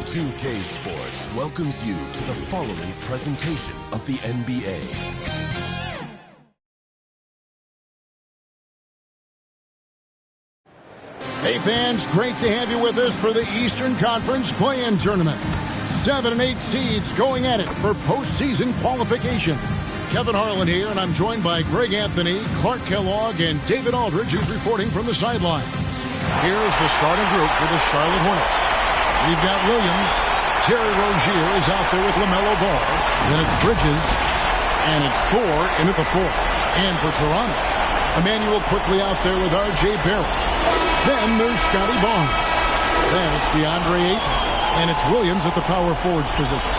2K Sports welcomes you to the following presentation of the NBA. Hey fans, great to have you with us for the Eastern Conference Play-In Tournament. 7 and 8 seeds going at it for postseason qualification. Kevin Harlan here, and I'm joined by Greg Anthony, Clark Kellogg, and David Aldridge, who's reporting from the sidelines. Here's the starting group for the Charlotte Hornets. We've got Williams. Terry Rozier is out there with LaMelo Ball. Then it's Bridges. And it's Thor in at the 4. And for Toronto, Emmanuel quickly out there with R.J. Barrett. Then there's Scotty Barnes. Then it's DeAndre Ayton. And it's Williams at the power forwards position.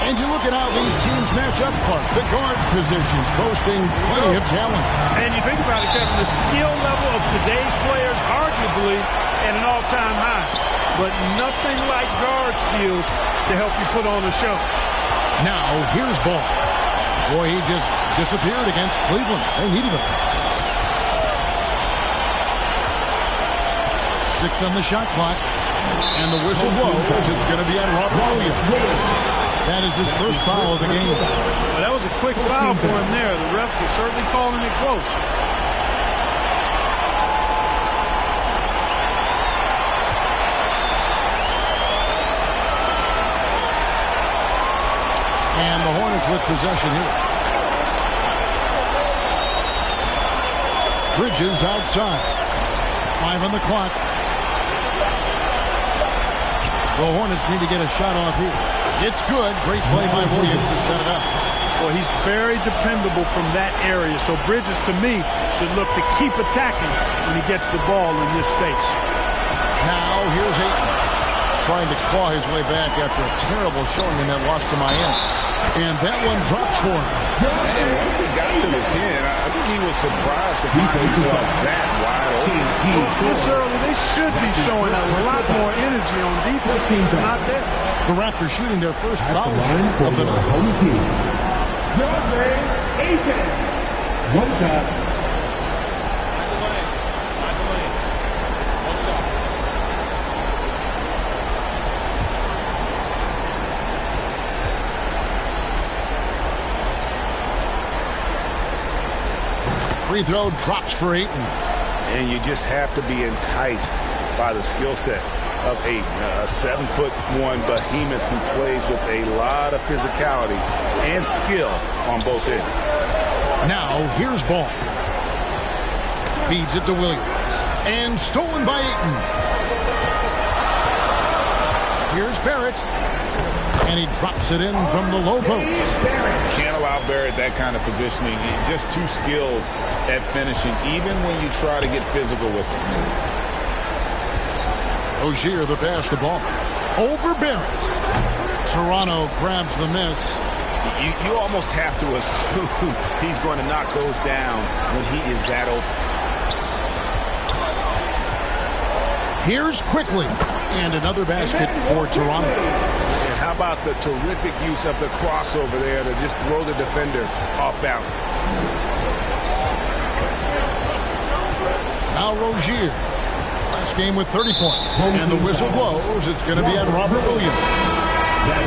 And you look at how these teams match up, Clark. The guard positions boasting plenty of talent. And you think about it, Kevin, the skill level of today's players arguably at an all-time high. But nothing like guard skills to help you put on a show. Now, here's Ball. Boy, he just disappeared against Cleveland. They needed him. 6 on the shot clock. And the whistle blows. It's going to be on Robert Williams. That is his first foul of the game. Well, that was a quick foul for him there. The refs are certainly calling it close. And the Hornets with possession here. Bridges outside. 5 on the clock. The Hornets need to get a shot off here. It's good. Great play by Williams to set it up. Well, he's very dependable from that area. So Bridges, to me, should look to keep attacking when he gets the ball in this space. Now, here's Ayton. Trying to claw his way back after a terrible showing in that loss to Miami. And that one drops for him. And once he got to the 10, I think he was surprised to find himself that wide open. Well, this early, they should be showing a lot more energy on defense. It's not there. The Raptors shooting their first foul shot of the night. Home team. DeAndre Ayton. One shot. One shot. Free throw drops for Ayton. And you just have to be enticed by the skill set of Ayton, a 7'1" behemoth who plays with a lot of physicality and skill on both ends. Now, here's Ball. Feeds it to Williams. And stolen by Ayton. Here's Barrett. And he drops it in from the low post. Can't allow Barrett that kind of positioning. He's just too skilled at finishing, even when you try to get physical with him. Rozier, the pass, the ball. Over Barrett. Toronto grabs the miss. You almost have to assume he's going to knock those down when he is that open. Here's quickly. And another basket for Toronto. And how about the terrific use of the crossover there to just throw the defender off balance. Now Rozier. Last game with 30 points. And the whistle blows. It's going to be on Robert Williams.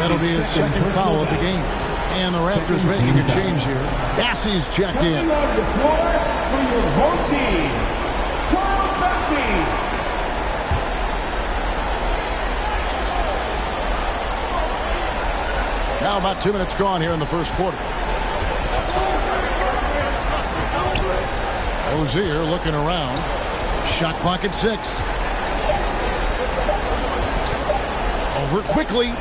That'll be his second foul of the game. And the Raptors making a change here. Bassey's checked in. For your home team, Charles Bassey. Now about 2 minutes gone here in the first quarter. Rozier looking around. Shot clock at 6. Over quickly.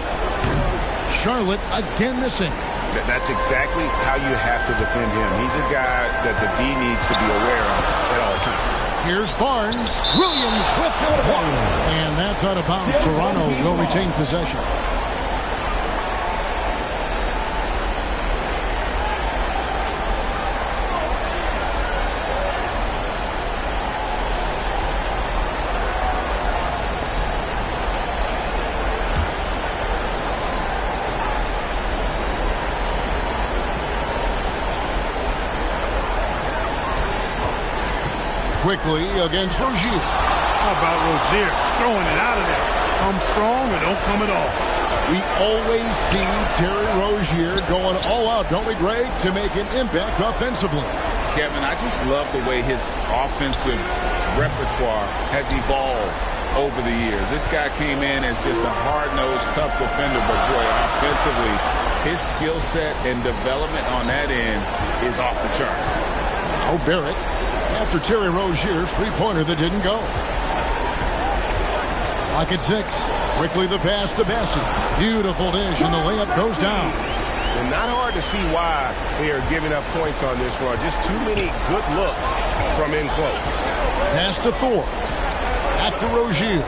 Charlotte again missing. That's exactly how you have to defend him. He's a guy that the D needs to be aware of at all times. Here's Barnes. Williams with the block. And that's out of bounds. Toronto will retain possession. Quickly against Rozier. How about Rozier throwing it out of there? Come strong or don't come at all. We always see Terry Rozier going all out, don't we, Greg, to make an impact offensively. Kevin, I just love the way his offensive repertoire has evolved over the years. This guy came in as just a hard-nosed, tough defender, but boy, offensively, his skill set and development on that end is off the charts. Now Barrett, after Terry Rozier's three-pointer that didn't go. Lock at 6. Quickly the pass to Bessie. Beautiful dish, and the layup goes down. And not hard to see why they are giving up points on this run. Just too many good looks from in close. Pass to Thor. Back to Rozier.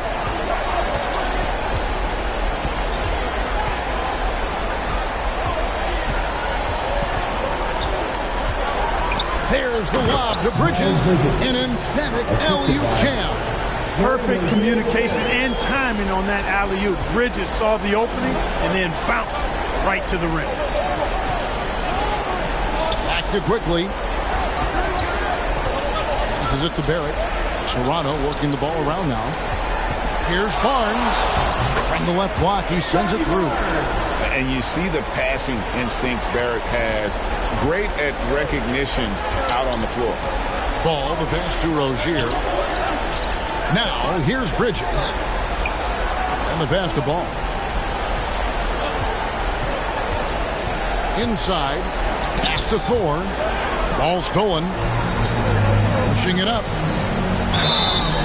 There's the lob to Bridges. An emphatic alley-oop jam. Perfect communication and timing on that alley-oop. Bridges saw the opening and then bounced right to the rim. Back to Quickly. This is it to Barrett. Toronto working the ball around now. Here's Barnes. From the left block, he sends it through. And you see the passing instincts Barrett has. Great at recognition out on the floor. Ball, the pass to Rozier. Now, here's Bridges. And the pass to Ball. Inside. Pass to Thor. Ball stolen. Pushing it up.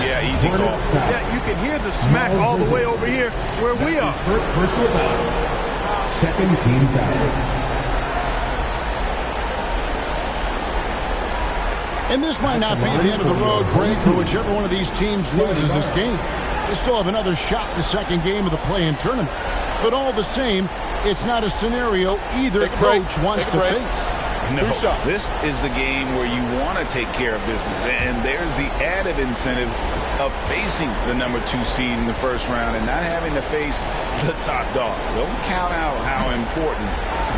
Yeah, easy call. Yeah, you can hear the smack all the way over here where we are. First personal foul. Second team foul. And this might not be the end of the road, Greg, for whichever one of these teams loses this game. They still have another shot in the second game of the play-in tournament. But all the same, it's not a scenario either coach wants to face. No, this is the game where you want to take care of business. And there's the added incentive of facing the number 2 seed in the first round and not having to face the top dog. Don't count out how important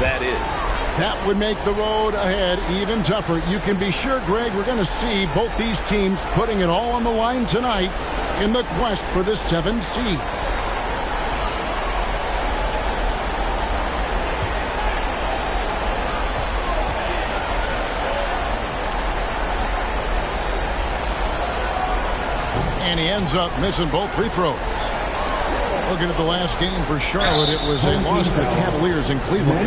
that is. That would make the road ahead even tougher. You can be sure, Greg, we're going to see both these teams putting it all on the line tonight in the quest for the 7th seed. And he ends up missing both free throws. Looking at the last game for Charlotte, it was a loss to the Cavaliers in Cleveland.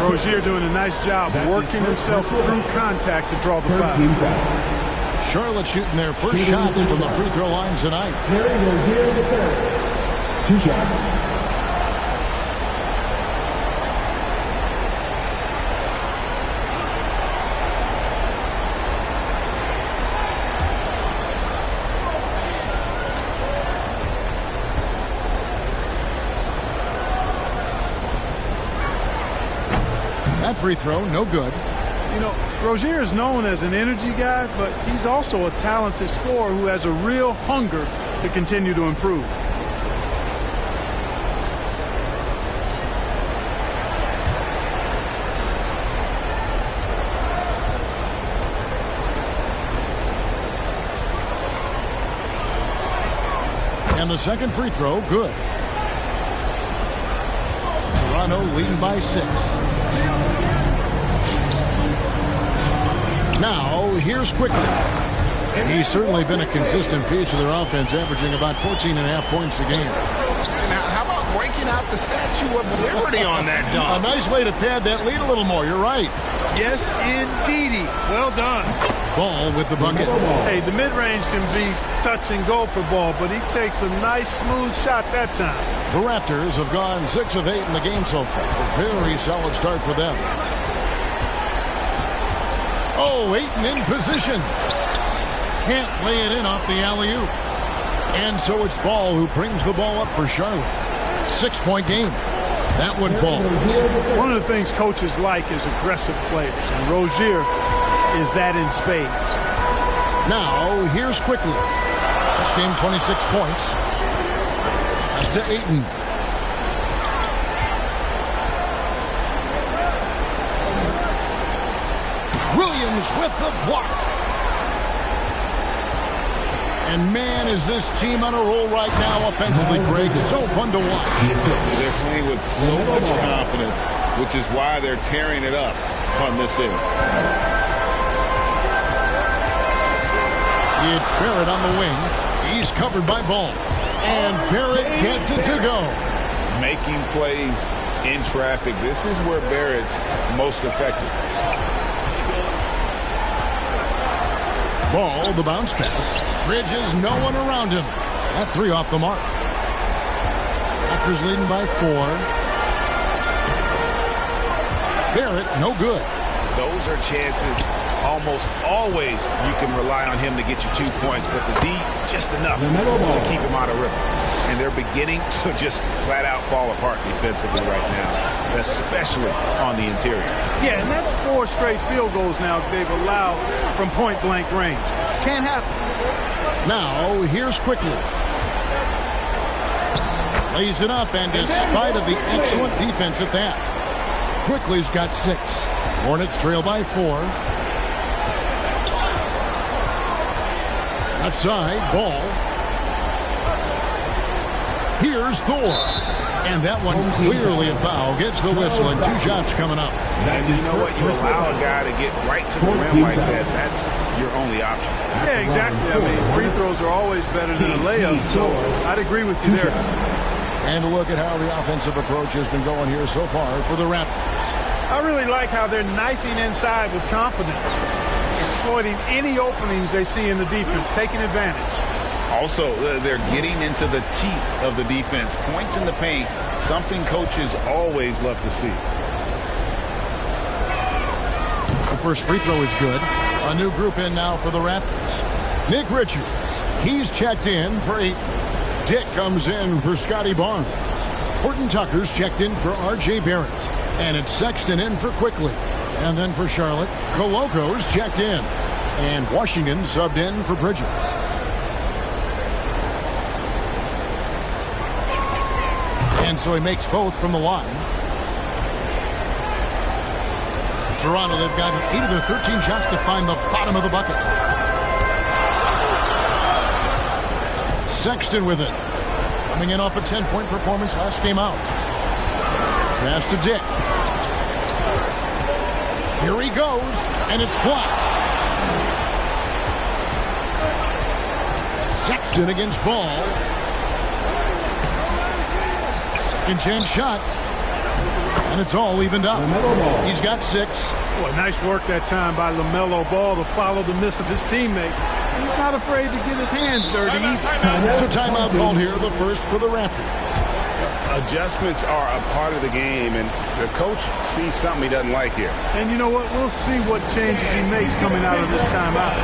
Rozier doing a nice job working himself through contact to draw the foul. Charlotte shooting their first shots from the free throw line tonight. Rozier the third. 2 shots. That free throw, no good. You know, Rozier is known as an energy guy, but he's also a talented scorer who has a real hunger to continue to improve. And the second free throw, good. Toronto leading by 6. Now, here's Quickly. He's certainly been a consistent piece of their offense, averaging about 14.5 points a game. Now, how about breaking out the Statue of Liberty on that dunk? A nice way to pad that lead a little more. You're right. Yes, indeedy. Well done. Ball with the bucket. Hey, the mid-range can be touch and go for Ball, but he takes a nice, smooth shot that time. The Raptors have gone 6 of 8 in the game so far. A very solid start for them. Oh, Ayton in position. Can't lay it in off the alley-oop. And so it's Ball who brings the ball up for Charlotte. 6-point game. That one falls. One of the things coaches like is aggressive players, and Rozier is that in spades. Now, here's Quickly. This game, 26 points. That's to Ayton. Williams with the block. And man, is this team on a roll right now offensively, Greg. So fun to watch. They're playing with so much confidence, which is why they're tearing it up on this end. It's Barrett on the wing. He's covered by Ball. And Barrett gets it to go. Making plays in traffic. This is where Barrett's most effective. Ball, the bounce pass. Bridges, no one around him. That 3 off the mark. Raptors leading by 4. Barrett, no good. Those are chances almost always you can rely on him to get you 2 points, but the D, just enough to keep him out of rhythm. And they're beginning to just flat out fall apart defensively right now, especially on the interior. Yeah, and that's 4 straight field goals now they've allowed from point-blank range. Can't happen. Now, here's Quickly. Lays it up, and despite of the excellent defense at that, Quickly's got 6. Hornets trail by 4. Left side, Ball. Here's Thor. And that one clearly a foul. Gets the whistle, and 2 shots coming up. And you know what? You allow a guy to get right to the rim like that. That's your only option. Yeah, exactly. I mean, free throws are always better than a layup, so I'd agree with you there. And look at how the offensive approach has been going here so far for the Raptors. I really like how they're knifing inside with confidence, exploiting any openings they see in the defense, taking advantage. Also, they're getting into the teeth of the defense. Points in the paint, something coaches always love to see. The first free throw is good. A new group in now for the Raptors. Nick Richards, he's checked in for 8. Dick comes in for Scotty Barnes. Horton Tucker's checked in for R.J. Barrett. And it's Sexton in for Quickly. And then for Charlotte, Coloco's checked in. And Washington subbed in for Bridges. And so he makes both from the line. Toronto, they've gotten 8 of their 13 shots to find the bottom of the bucket. Sexton with it. Coming in off a 10-point performance last game out. Pass to Dick. Here he goes, and it's blocked. Sexton against Ball. Second chance shot. And it's all evened up. He's got 6. Boy, nice work that time by LaMelo Ball to follow the miss of his teammate. He's not afraid to get his hands dirty either. So timeout called here, the first for the Raptors. Adjustments are a part of the game, and the coach sees something he doesn't like here. And you know what? We'll see what changes he makes coming out of this timeout.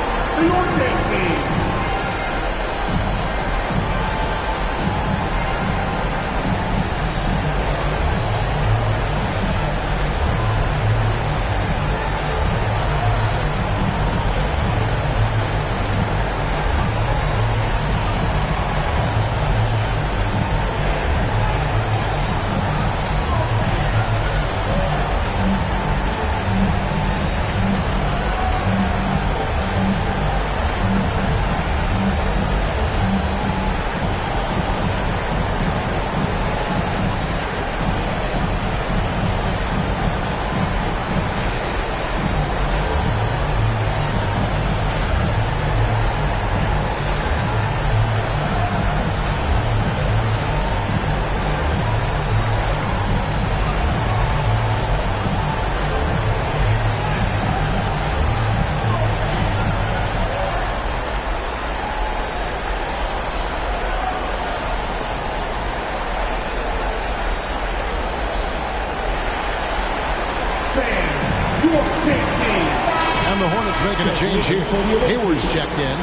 And the Hornets making a change here. Hayward's checked in.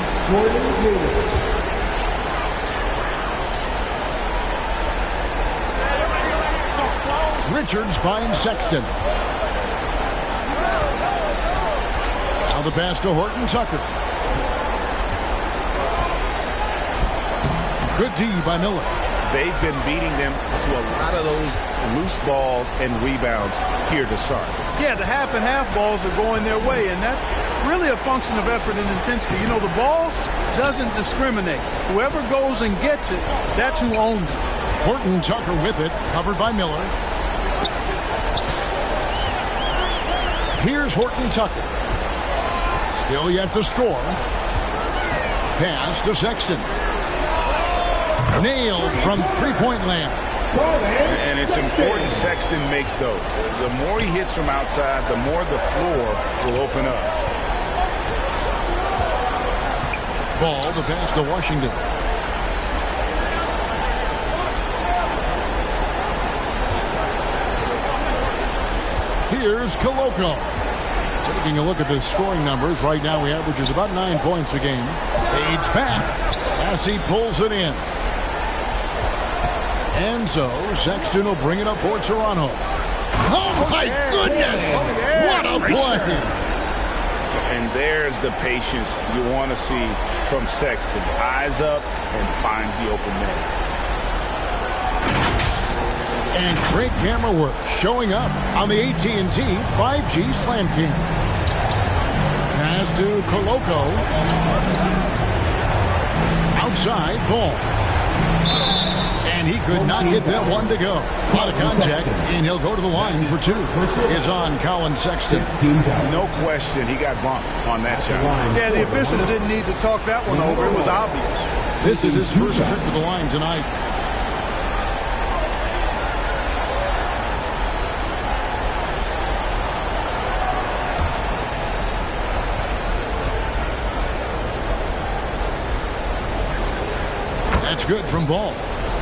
Richards finds Sexton. Now the pass to Horton Tucker. Good D by Miller. they've been beating them to a lot of those loose balls and rebounds here to start. Yeah, the half and half balls are going their way, and that's really a function of effort and intensity. You know, the ball doesn't discriminate. Whoever goes and gets it, that's who owns it. Horton Tucker with it, covered by Miller. Here's Horton Tucker. Still yet to score. Pass to Sexton. Nailed from three-point land. And it's important Sexton makes those. The more he hits from outside, the more the floor will open up. Ball to pass to Washington. Here's Koloko. Taking a look at the scoring numbers. Right now he averages about 9 points a game. Fades back as he pulls it in. And so Sexton will bring it up for Toronto. Oh my goodness! What a play! And there's the patience you want to see from Sexton. Eyes up and finds the open man. And great camera work showing up on the AT&T 5G Slam Cam. Pass to Koloko. Outside ball. And he could not get that one to go. Out of contact, and he'll go to the line for two. It's on Colin Sexton. No question, he got bumped on that shot. Yeah, the officials didn't need to talk that one over. It was obvious. This is his first trip to the line tonight. That's good from Ball.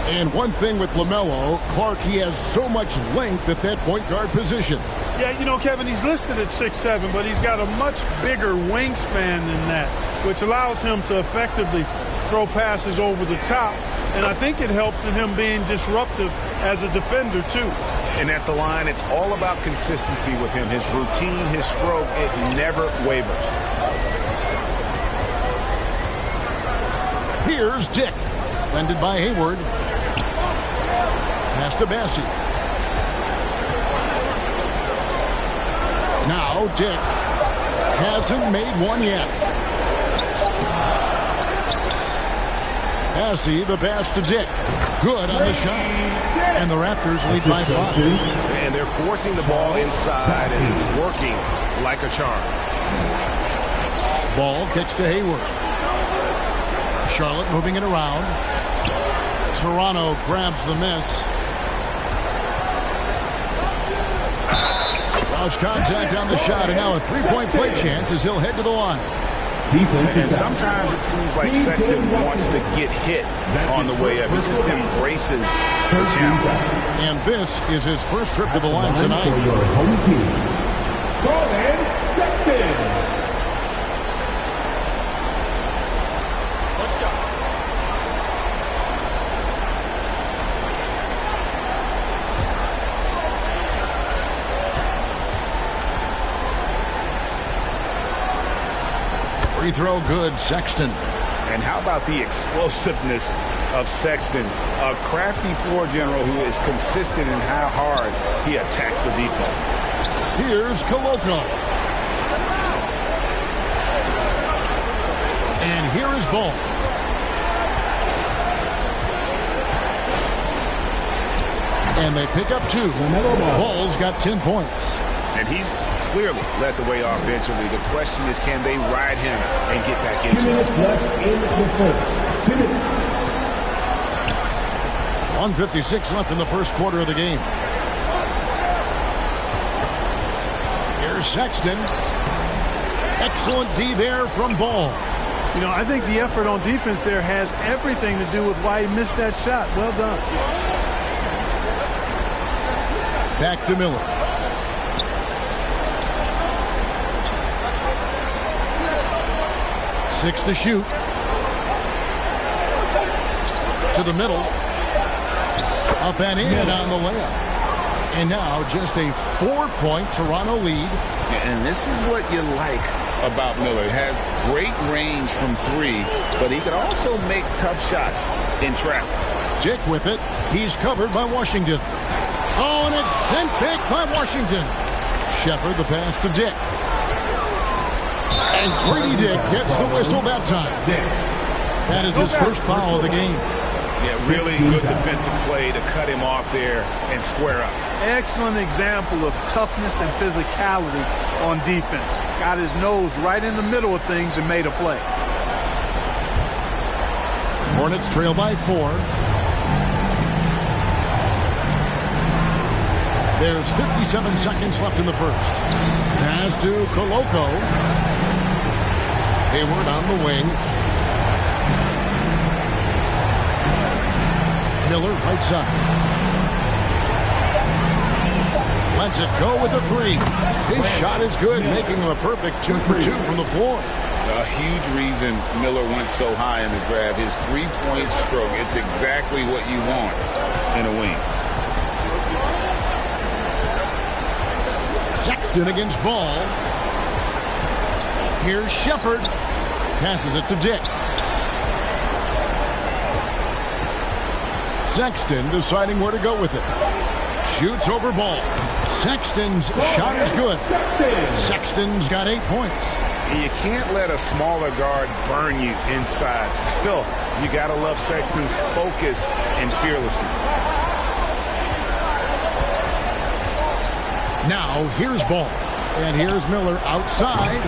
And one thing with LaMelo, Clark, he has so much length at that point guard position. Yeah, you know, Kevin, he's listed at 6'7", but he's got a much bigger wingspan than that, which allows him to effectively throw passes over the top. And I think it helps in him being disruptive as a defender, too. And at the line, it's all about consistency with him. His routine, his stroke, it never wavers. Here's Dick. Defended by Hayward. Pass to Bassie. Now Dick hasn't made one yet. Bassie, the pass to Dick. Good on the shot. And the Raptors lead by 5. And they're forcing the ball inside, and it's working like a charm. Ball gets to Hayward. Charlotte moving it around. Toronto grabs the miss. Lost contact on the shot, and now a three-point play chance as he'll head to the line. And sometimes it seems like Sexton wants to get hit on the way up. He just embraces the challenge. And this is his first trip to the line tonight. For your home team, Colin Sexton. Free throw good, Sexton. And how about the explosiveness of Sexton? A crafty floor general who is consistent in how hard he attacks the defense. Here's Koloko. And here is Ball. And they pick up 2. Ball's got 10 points. And he's clearly led the way offensively. The question is, can they ride him and get back into 2 minutes it? left in the first. 2 minutes. 1:56 left in the first quarter of the game. Here's Sexton. Excellent D there from Ball. You know, I think the effort on defense there has everything to do with why he missed that shot. Well done. Back to Miller. Six to shoot. To the middle. Up and in on the layup. And now just a 4-point Toronto lead. And this is what you like about Miller. He has great range from 3, but he can also make tough shots in traffic. Dick with it. He's covered by Washington. Oh, and it's sent big by Washington. Shepard the pass to Dick. And Grady Dick gets the whistle that time. That is his first foul of the game. Yeah, really good defensive play to cut him off there and square up. Excellent example of toughness and physicality on defense. Got his nose right in the middle of things and made a play. Hornets trail by 4. There's 57 seconds left in the first. Pass to Koloko. Hayward on the wing. Miller right side. Lets it go with a 3. His shot is good, making him a perfect 2 for 2 from the floor. A huge reason Miller went so high in the draft. His three-point stroke. It's exactly what you want in a wing. Sexton against Ball. Here's Shepard. Passes it to Dick. Sexton deciding where to go with it. Shoots over Ball. Sexton's shot is good. Sexton's got 8 points. You can't let a smaller guard burn you inside. Still, you got to love Sexton's focus and fearlessness. Now, here's Ball. And here's Miller outside.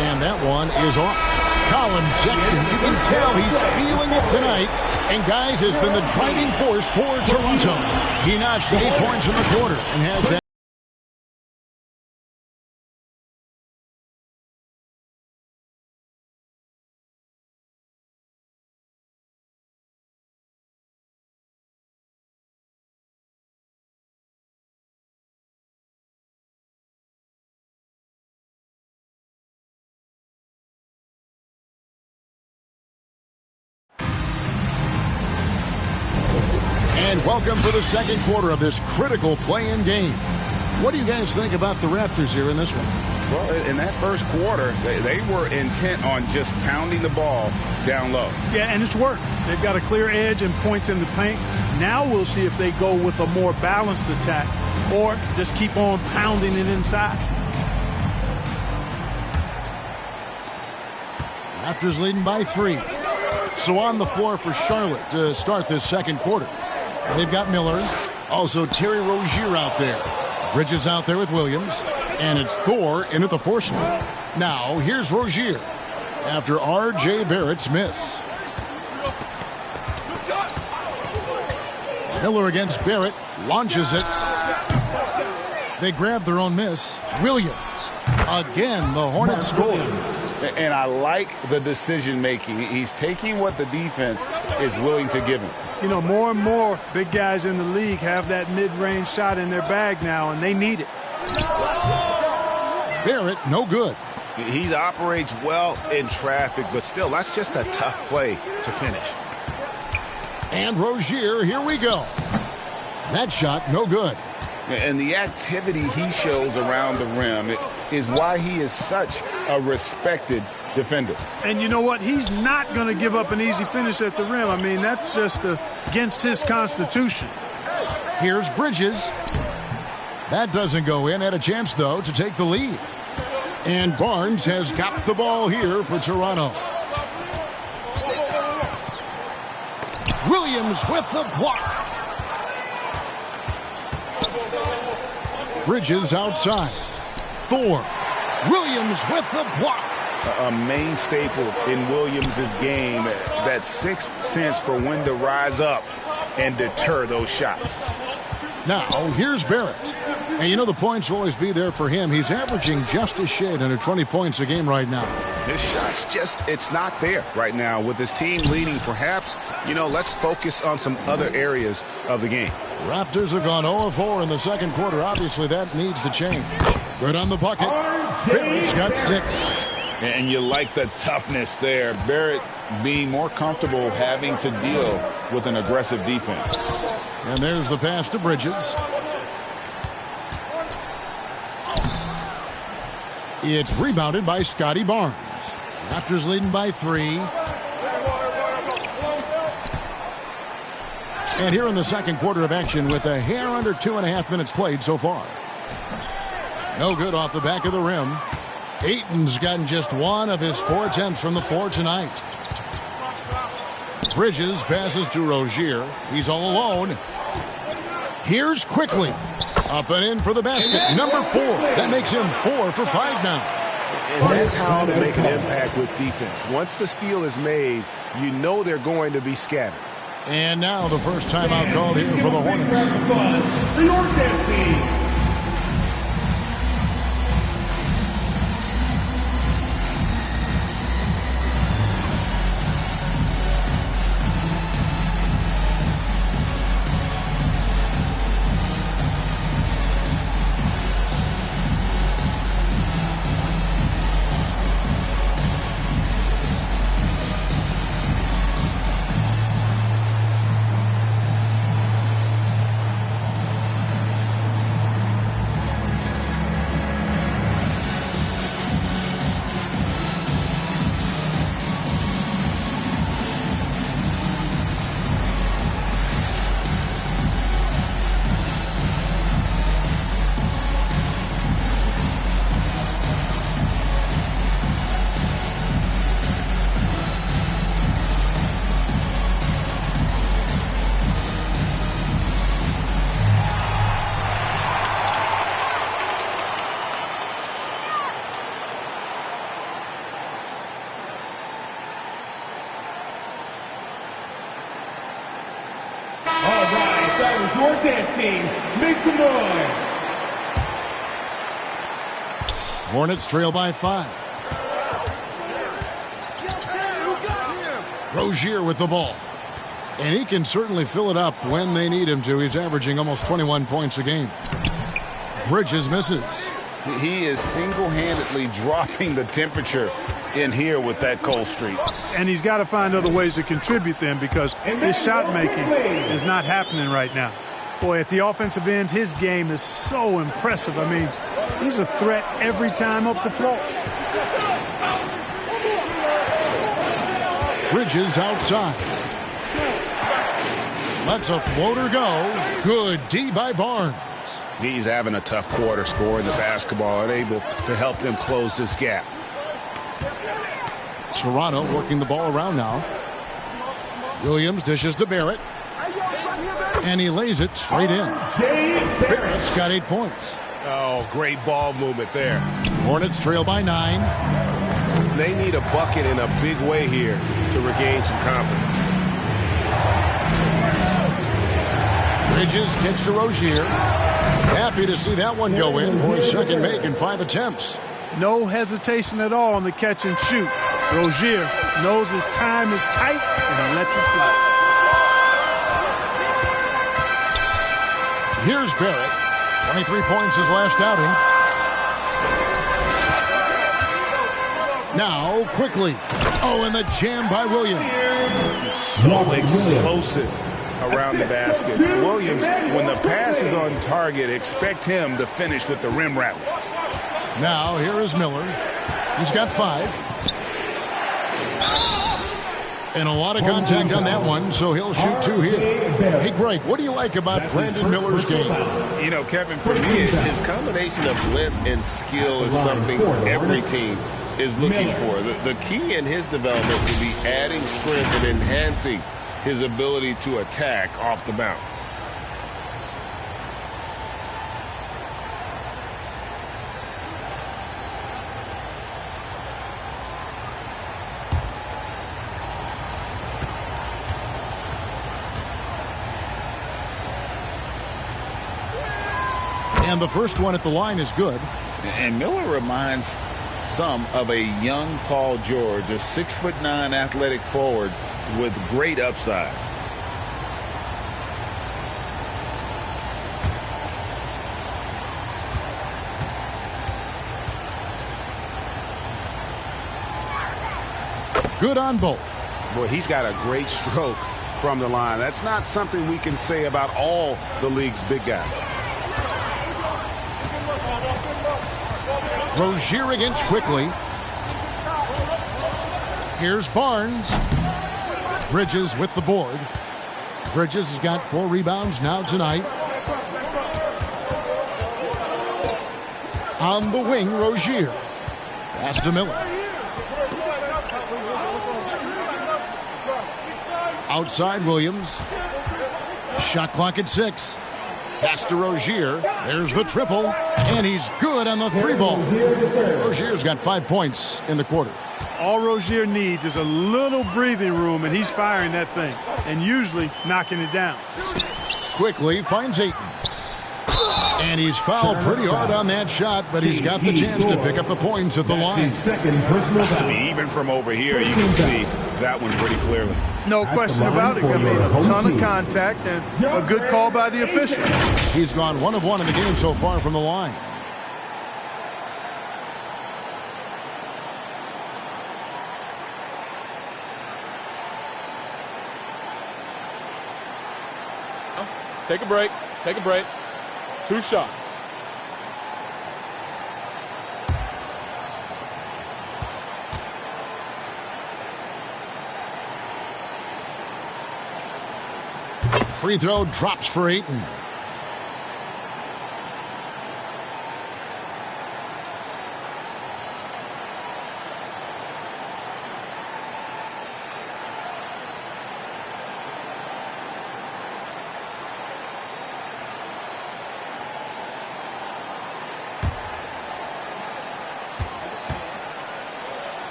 And that one is off. Colin Sexton, you can tell he's feeling it tonight. And, guys, has been the driving force for Toronto. He notched 8 points in the quarter and has that. And welcome to the second quarter of this critical play-in game. What do you guys think about the Raptors here in this one? Well, in that first quarter, they were intent on just pounding the ball down low. Yeah, and it's worked. They've got a clear edge and points in the paint. Now we'll see if they go with a more balanced attack or just keep on pounding it inside. Raptors leading by 3. So on the floor for Charlotte to start this second quarter. They've got Miller, also Terry Rozier out there. Bridges out there with Williams, and it's Thor in at the 4 slot. Now, here's Rozier after R.J. Barrett's miss. Miller against Barrett, launches it. They grab their own miss. Williams, again, the Hornets score. And I like the decision-making. He's taking what the defense is willing to give him. You know, more and more big guys in the league have that mid-range shot in their bag now, and they need it. Barrett, no good. He operates well in traffic, but still, that's just a tough play to finish. And Rozier, here we go. That shot, no good. And the activity he shows around the rim is why he is such a respected defender. And you know what? He's not going to give up an easy finish at the rim. I mean, that's just against his constitution. Here's Bridges. That doesn't go in. Had a chance, though, to take the lead. And Barnes has got the ball here for Toronto. Williams with the block. Bridges outside. Thor. Williams with the block. A main staple in Williams' game, that sixth sense for when to rise up and deter those shots. Now, here's Barrett. And you know the points will always be there for him. He's averaging just a shade under 20 points a game right now. His shot's just, it's not there right now. With his team leading, perhaps, you know, let's focus on some other areas of the game. Raptors have gone 0-4 in the second quarter. Obviously, that needs to change. Good on the bucket. Barrett's got 6. And you like the toughness there. Barrett being more comfortable having to deal with an aggressive defense. And there's the pass to Bridges. It's rebounded by Scotty Barnes. Raptors leading by 3. And here in the second quarter of action with a hair under 2.5 minutes played so far. No good off the back of the rim. Ayton's gotten just one of his 4 attempts from the floor tonight. Bridges passes to Rozier. He's all alone. Here's Quickly. Up and in for the basket. Number 4. That makes him 4 for 5 now. And that's how to make an impact with defense. Once the steal is made, you know they're going to be scattered. And now the first timeout called here for the Hornets. The Hornets team. Your dance team, make some noise. Hornets trail by 5. Rozier with the ball. And he can certainly fill it up when they need him to. He's averaging almost 21 points a game. Bridges misses. He is single-handedly dropping the temperature in here with that cold streak. And he's got to find other ways to contribute then, because his shot making is not happening right now. Boy, at the offensive end, his game is so impressive. I mean, he's a threat every time up the floor. Bridges outside. Lets a floater go. Good D by Barnes. He's having a tough quarter, scoring the basketball and able to help them close this gap. Toronto working the ball around now. Williams dishes to Barrett. And he lays it straight in. Barrett's got 8 points. Oh, great ball movement there. Hornets trail by 9. They need a bucket in a big way here to regain some confidence. Bridges kicks to Rozier. Happy to see that one go in for his second make in 5 attempts. No hesitation at all on the catch and shoot. Rozier knows his time is tight and he lets it fly. Here's Barrett. 23 points his last outing. Now, quickly. Oh, and the jam by Williams. So explosive around the basket. Williams, when the pass is on target, expect him to finish with the rim wrap. Now, here is Miller. He's got 5. And a lot of contact on that one, so he'll shoot 2 here. Hey, Greg, what do you like about Brandon Miller's game? You know, Kevin, for me, his combination of length and skill is something every team is looking for. The key in his development will be adding strength and enhancing his ability to attack off the bounce. And the first one at the line is good. And Miller reminds some of a young Paul George, a 6'9" athletic forward with great upside. Good on both. Boy, he's got a great stroke from the line. That's not something we can say about all the league's big guys. Rozier against Quickly. Here's Barnes. Bridges with the board. Bridges has got 4 rebounds now tonight. On the wing, Rozier. Pass to Miller. Outside, Williams. Shot clock at 6. Pass to Rozier. There's the triple. And he's good on the 3-ball. Rozier's got 5 points in the quarter. All Rozier needs is a little breathing room, and he's firing that thing, and usually knocking it down. Quickly finds Ayton. And he's fouled pretty hard on that shot, but he's got the chance to pick up the points at the line. Second personal foul. Even from over here, you can see that one pretty clearly. No question about it. I mean, a ton of contact and a good call by the official. He's gone 1 of 1 in the game so far from the line. Take a break. Take a break. 2 shots. Free throw drops for Ayton.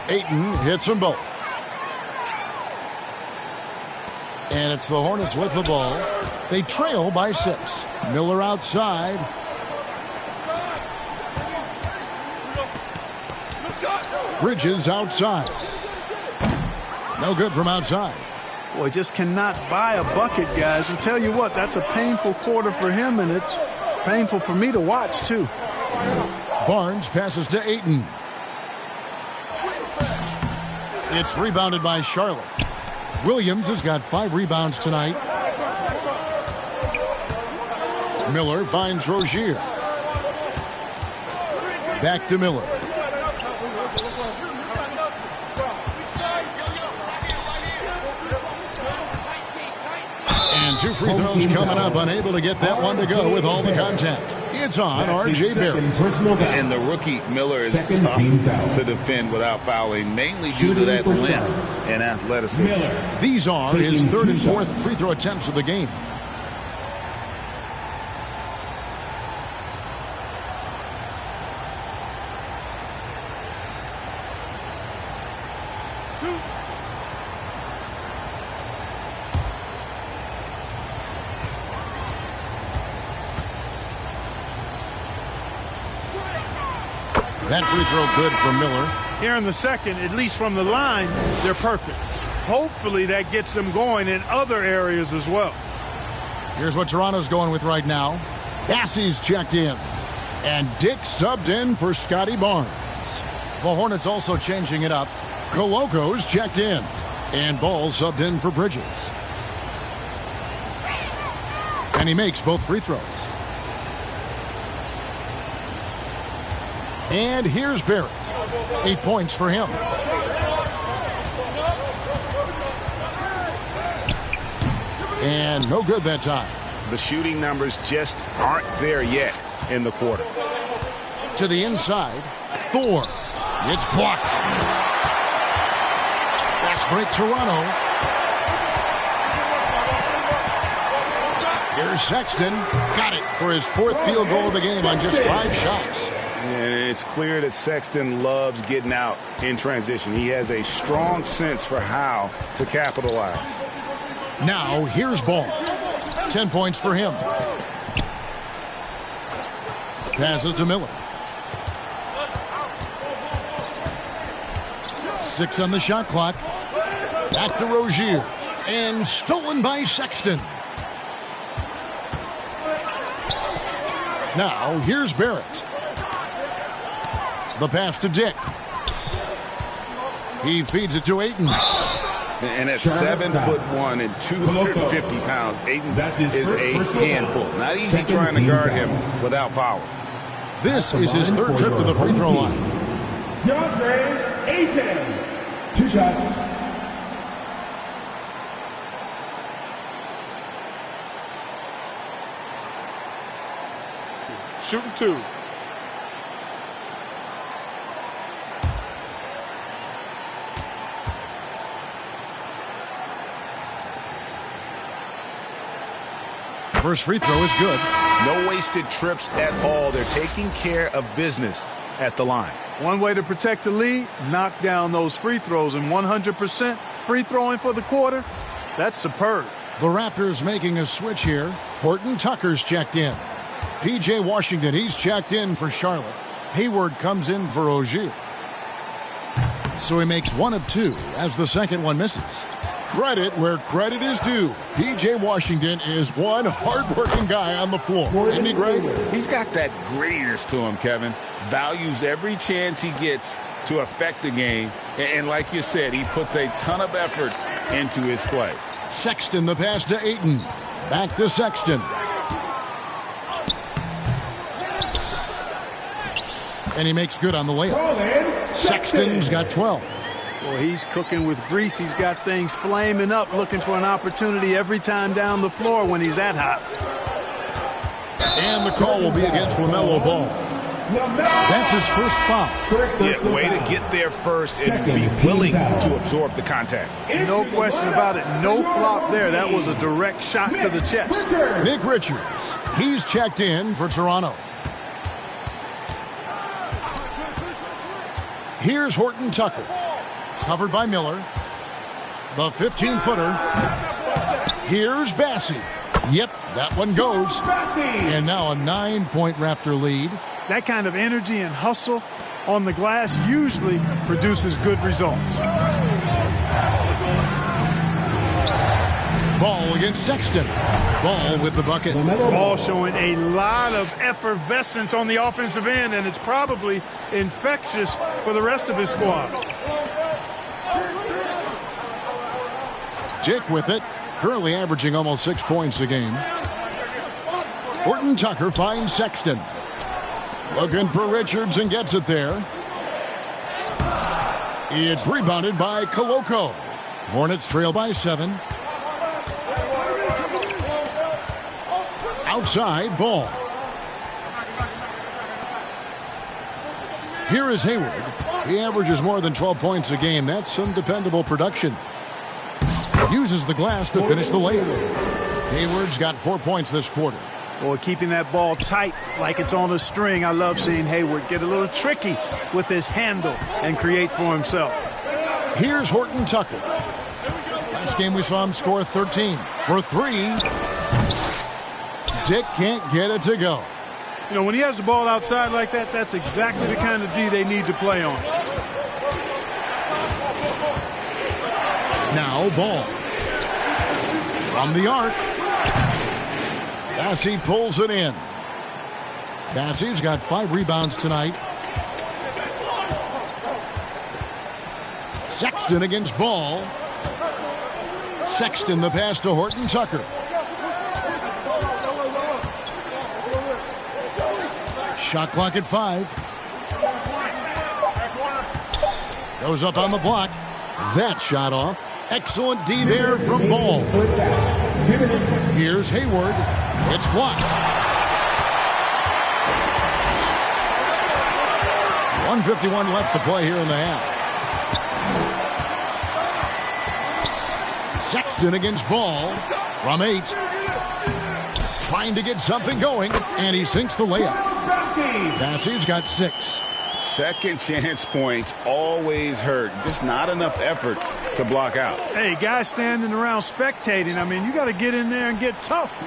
Ayton hits them both. And it's the Hornets with the ball. They trail by 6. Miller outside. Bridges outside. No good from outside. Boy, just cannot buy a bucket, guys. I'll tell you what, that's a painful quarter for him, and it's painful for me to watch, too. Barnes passes to Ayton. It's rebounded by Charlotte. Williams has got 5 rebounds tonight. Miller finds Rozier. Back to Miller. And 2 free throws coming up. Unable to get that one to go with all the contact. It's on R.J. Barrett. And the rookie Miller is tough to defend without fouling, mainly due to that length and athleticism. These are his 3rd and 4th free throw attempts of the game. That free throw good for Miller. Here in the second, at least from the line, they're perfect. Hopefully that gets them going in other areas as well. Here's what Toronto's going with right now. Bassey's checked in. And Dick subbed in for Scotty Barnes. The Hornets also changing it up. Coloco's checked in. And Ball subbed in for Bridges. And he makes both free throws. And here's Barrett. 8 points for him. And no good that time. The shooting numbers just aren't there yet in the quarter. To the inside, Thor. It's blocked. Fast break, Toronto. Here's Sexton. Got it for his 4th field goal of the game on just 5 shots. And it's clear that Sexton loves getting out in transition. He has a strong sense for how to capitalize. Now, here's Ball. 10 points for him. Passes to Miller. 6 on the shot clock. Back to Rozier. And stolen by Sexton. Now, here's Barrett. The pass to Dick. He feeds it to Ayton. And at 7'1" and 250 pounds, Ayton is a handful. Not easy trying to guard him without foul. This is his 3rd trip to the free throw line. 2 shots. Shooting 2. First free throw is good. No wasted trips at all. They're taking care of business at the line. One way to protect the lead, knock down those free throws, and 100% free throwing for the quarter, that's superb. The Raptors making a switch here. Horton Tucker's checked in. P.J. Washington, he's checked in for Charlotte. Hayward comes in for Ogier. So he makes 1 of 2 as the second one misses. Credit where credit is due. P.J. Washington is one hard-working guy on the floor. Isn't he great? He's got that grittiness to him, Kevin. Values every chance he gets to affect the game. And like you said, he puts a ton of effort into his play. Sexton the pass to Ayton. Back to Sexton. And he makes good on the layup. Sexton's got 12. Well, he's cooking with grease. He's got things flaming up, looking for an opportunity every time down the floor when he's that hot. And the call will be against LaMelo Ball. That's his first foul. Yeah, way to get there first and be willing to absorb the contact. No question about it. No flop there. That was a direct shot to the chest. Nick Richards, he's checked in for Toronto. Here's Horton Tucker. Covered by Miller. The 15-footer. Here's Bassey. Yep, that one goes. And now a 9-point Raptor lead. That kind of energy and hustle on the glass usually produces good results. Ball against Sexton. Ball with the bucket. Ball showing a lot of effervescence on the offensive end, and it's probably infectious for the rest of his squad. Dick with it, currently averaging almost 6 points a game. Horton Tucker finds Sexton. Looking for Richards and gets it there. It's rebounded by Koloko. Hornets trail by 7. Outside, Ball. Here is Hayward. He averages more than 12 points a game. That's some dependable production. Uses the glass to finish the layup. Hayward's got 4 points this quarter. Boy, keeping that ball tight like it's on a string. I love seeing Hayward get a little tricky with his handle and create for himself. Here's Horton Tucker. Last game we saw him score 13 for 3. Dick can't get it to go. You know, when he has the ball outside like that, that's exactly the kind of D they need to play on. Now Ball. From the arc. Bassey pulls it in. Bassey's got 5 rebounds tonight. Sexton against Ball. Sexton the pass to Horton Tucker. Shot clock at 5. Goes up on the block. That shot off. Excellent D there from Ball. Here's Hayward. It's blocked. 1:51 left to play here in the half. Sexton against Ball from 8. Trying to get something going, and he sinks the layup. Bassey's got 6. Second chance points always hurt. Just not enough effort to block out. Hey, guys standing around spectating. I mean, you got to get in there and get tough.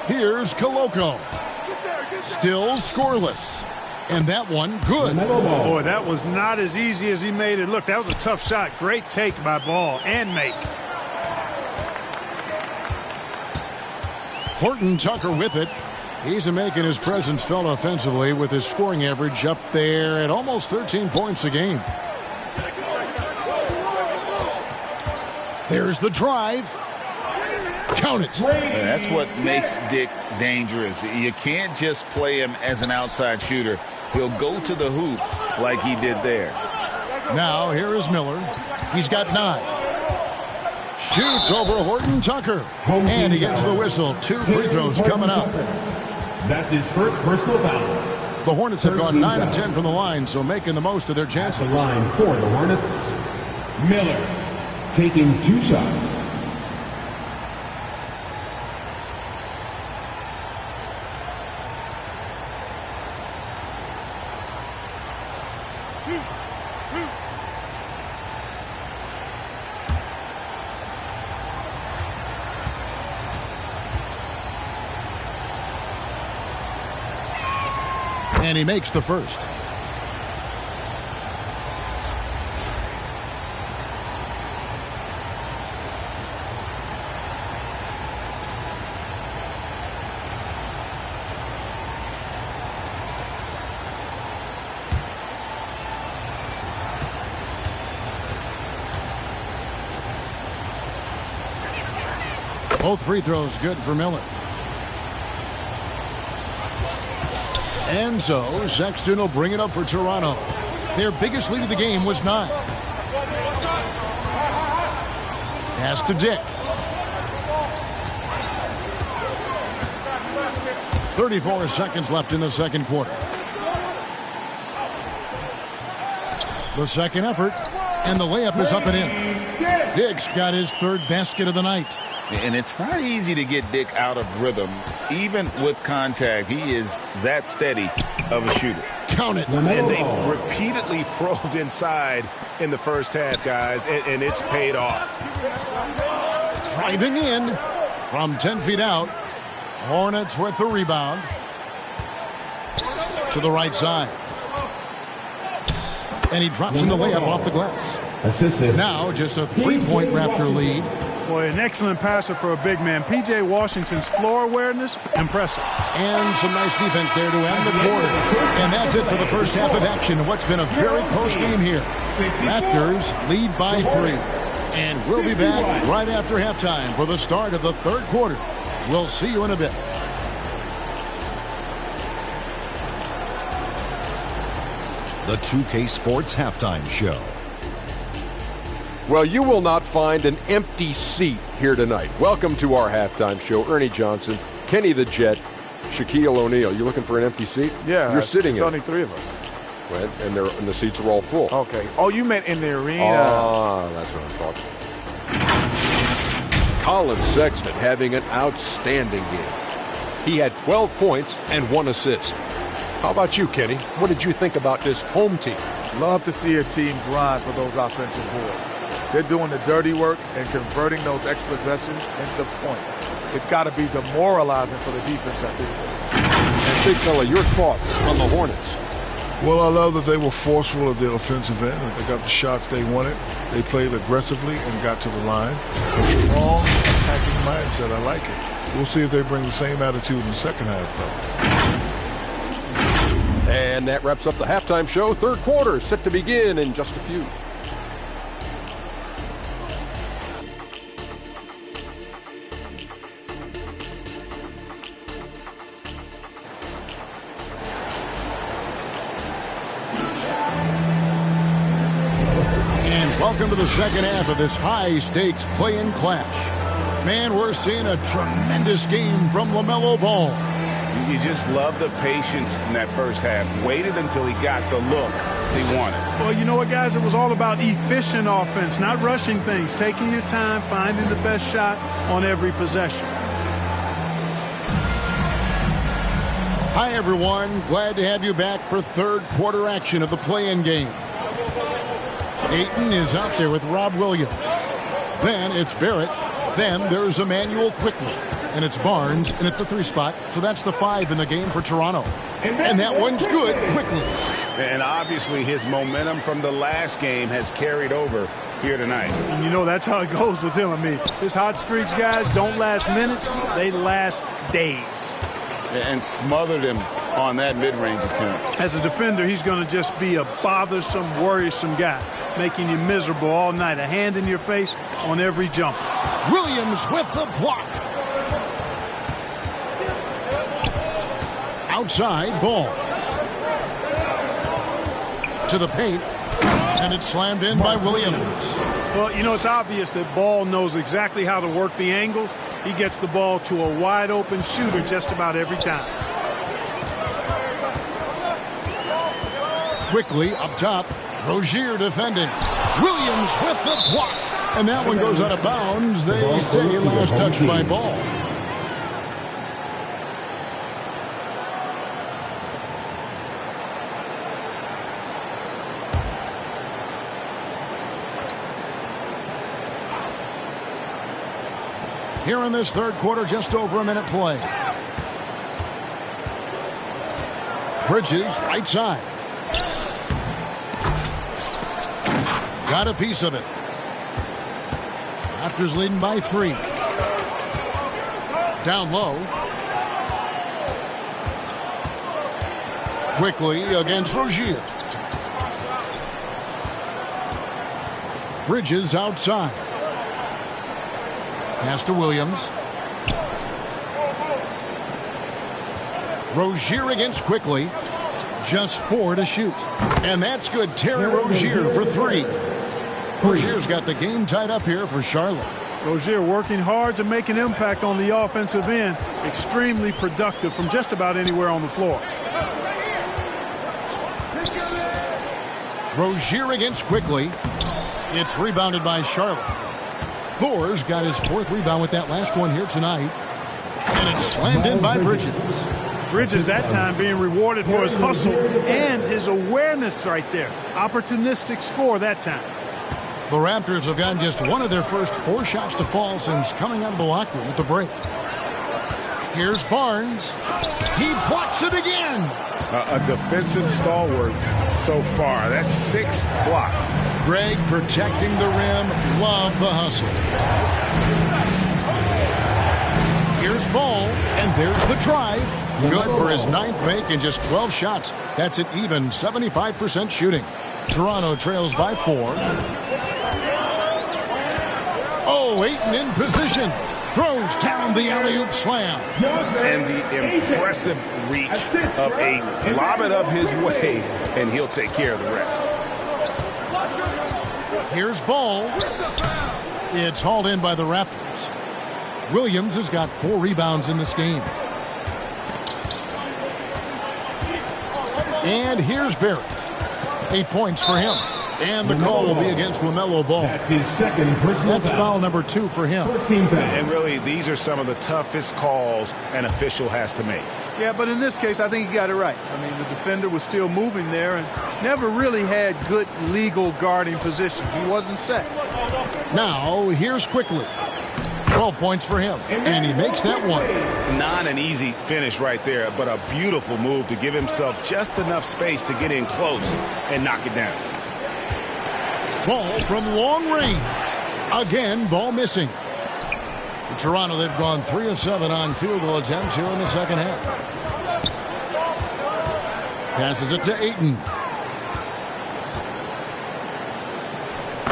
Here's Koloko. Still scoreless. And that one, good. Boy, that was not as easy as he made it look. That was a tough shot. Great take by Ball and make. Horton Tucker with it. He's making his presence felt offensively with his scoring average up there at almost 13 points a game. There's the drive. Count it. That's what makes Dick dangerous. You can't just play him as an outside shooter. He'll go to the hoop like he did there. Now here is Miller. He's got 9. Shoots over Horton Tucker. And he gets the whistle. 2 free throws coming up. That's his first personal foul. The Hornets have gone 9 of 10 from the line, so making the most of their chances. At the line for the Hornets, Miller taking 2 shots. And he makes the first. Both free throws good for Miller. And so, Sexton will bring it up for Toronto. Their biggest lead of the game was 9. Pass to Dick. 34 seconds left in the second quarter. The second effort, and the layup is up and in. Dick's got his 3rd basket of the night. And it's not easy to get Dick out of rhythm. Even with contact, he is that steady of a shooter. Count it. And they've repeatedly probed inside in the first half, guys, and it's paid off. Driving in from 10 feet out. Hornets with the rebound. To the right side. And he drops in the layup off the glass. Assisted. Now just a 3-point Raptor lead. Boy, an excellent passer for a big man. P.J. Washington's floor awareness, impressive. And some nice defense there to end the quarter. And that's it for the first half of action. What's been a very close game here. Raptors lead by 3. And we'll be back right after halftime for the start of the third quarter. We'll see you in a bit. The 2K Sports Halftime Show. Well, you will not find an empty seat here tonight. Welcome to our halftime show. Ernie Johnson, Kenny the Jet, Shaquille O'Neal. You looking for an empty seat? Yeah, you're sitting in. There's only 3 of us. Well, and the seats are all full. Okay. Oh, you meant in the arena. Ah, that's what I'm talking about. Colin Sexton having an outstanding game. He had 12 points and 1 assist. How about you, Kenny? What did you think about this home team? Love to see a team grind for those offensive boards. They're doing the dirty work and converting those extra possessions into points. It's got to be demoralizing for the defense at this stage. And Big Fella, your thoughts on the Hornets? Well, I love that they were forceful at their offensive end. They got the shots they wanted. They played aggressively and got to the line. A strong attacking mindset. I like it. We'll see if they bring the same attitude in the second half, though. And that wraps up the halftime show. Third quarter set to begin in just a few. Welcome to the second half of this high-stakes play-in clash. Man, we're seeing a tremendous game from LaMelo Ball. You just love the patience in that first half. Waited until he got the look he wanted. Well, you know what, guys? It was all about efficient offense, not rushing things, taking your time, finding the best shot on every possession. Hi, everyone. Glad to have you back for third quarter action of the play-in game. Ayton is out there with Rob Williams. Then it's Barrett. Then there's Emmanuel quickly. And it's Barnes in at the 3 spot. So that's the 5 in the game for Toronto. And that one's good quickly. And obviously his momentum from the last game has carried over here tonight. And you know that's how it goes with him. I mean, his hot streaks, guys, don't last minutes. They last days. And smothered him on that mid-range attempt. As a defender, he's going to just be a bothersome, worrisome guy, making you miserable all night. A hand in your face on every jump. Williams with the block. Outside, Ball. To the paint. And it's slammed in by Williams. Well, you know, it's obvious that Ball knows exactly how to work the angles. He gets the ball to a wide-open shooter just about every time. Quickly up top, Rozier defending. Williams with the block. And that one goes out of bounds. They say last touch by Ball. Here in this third quarter, just over a minute play. Bridges, right side. Got a piece of it. Raptors leading by 3. Down low. Quickly against Rozier. Bridges outside. Pass to Williams. Rozier against Quickly. Just 4 to shoot. And that's good. Terry Rozier for 3. Rozier's got the game tied up here for Charlotte. Rozier working hard to make an impact on the offensive end. Extremely productive from just about anywhere on the floor. Rozier against Quickly. It's rebounded by Charlotte. Thor's got his 4th rebound with that last one here tonight. And it's slammed in by Bridges. Bridges that time being rewarded for his hustle and his awareness right there. Opportunistic score that time. The Raptors have gotten just one of their first 4 shots to fall since coming out of the locker room at the break. Here's Barnes. He blocks it again. A defensive stalwart so far. That's 6 blocks. Greg protecting the rim. Love the hustle. Here's Ball, and there's the drive. Good for his 9th make in just 12 shots. That's an even 75% shooting. Toronto trails by 4. Oh, Ayton in position. Throws down the alley-oop slam. And the impressive reach of Ayton. Lob it up his way, and he'll take care of the rest. Here's Ball. It's hauled in by the Raptors. Williams has got 4 rebounds in this game. And here's Barrett. 8 points for him. And the call will be against LaMelo Ball. That's his second personal That's foul number 2 for him. And really, these are some of the toughest calls an official has to make. Yeah, but in this case, I think he got it right. I mean, the defender was still moving there and never really had good legal guarding position. He wasn't set. Now, here's Quickly. 12 points for him. And he makes that one. Not an easy finish right there, but a beautiful move to give himself just enough space to get in close and knock it down. Ball from long range. Again, ball missing. For Toronto, they've gone 3 of 7 on field goal attempts here in the second half. Passes it to Ayton.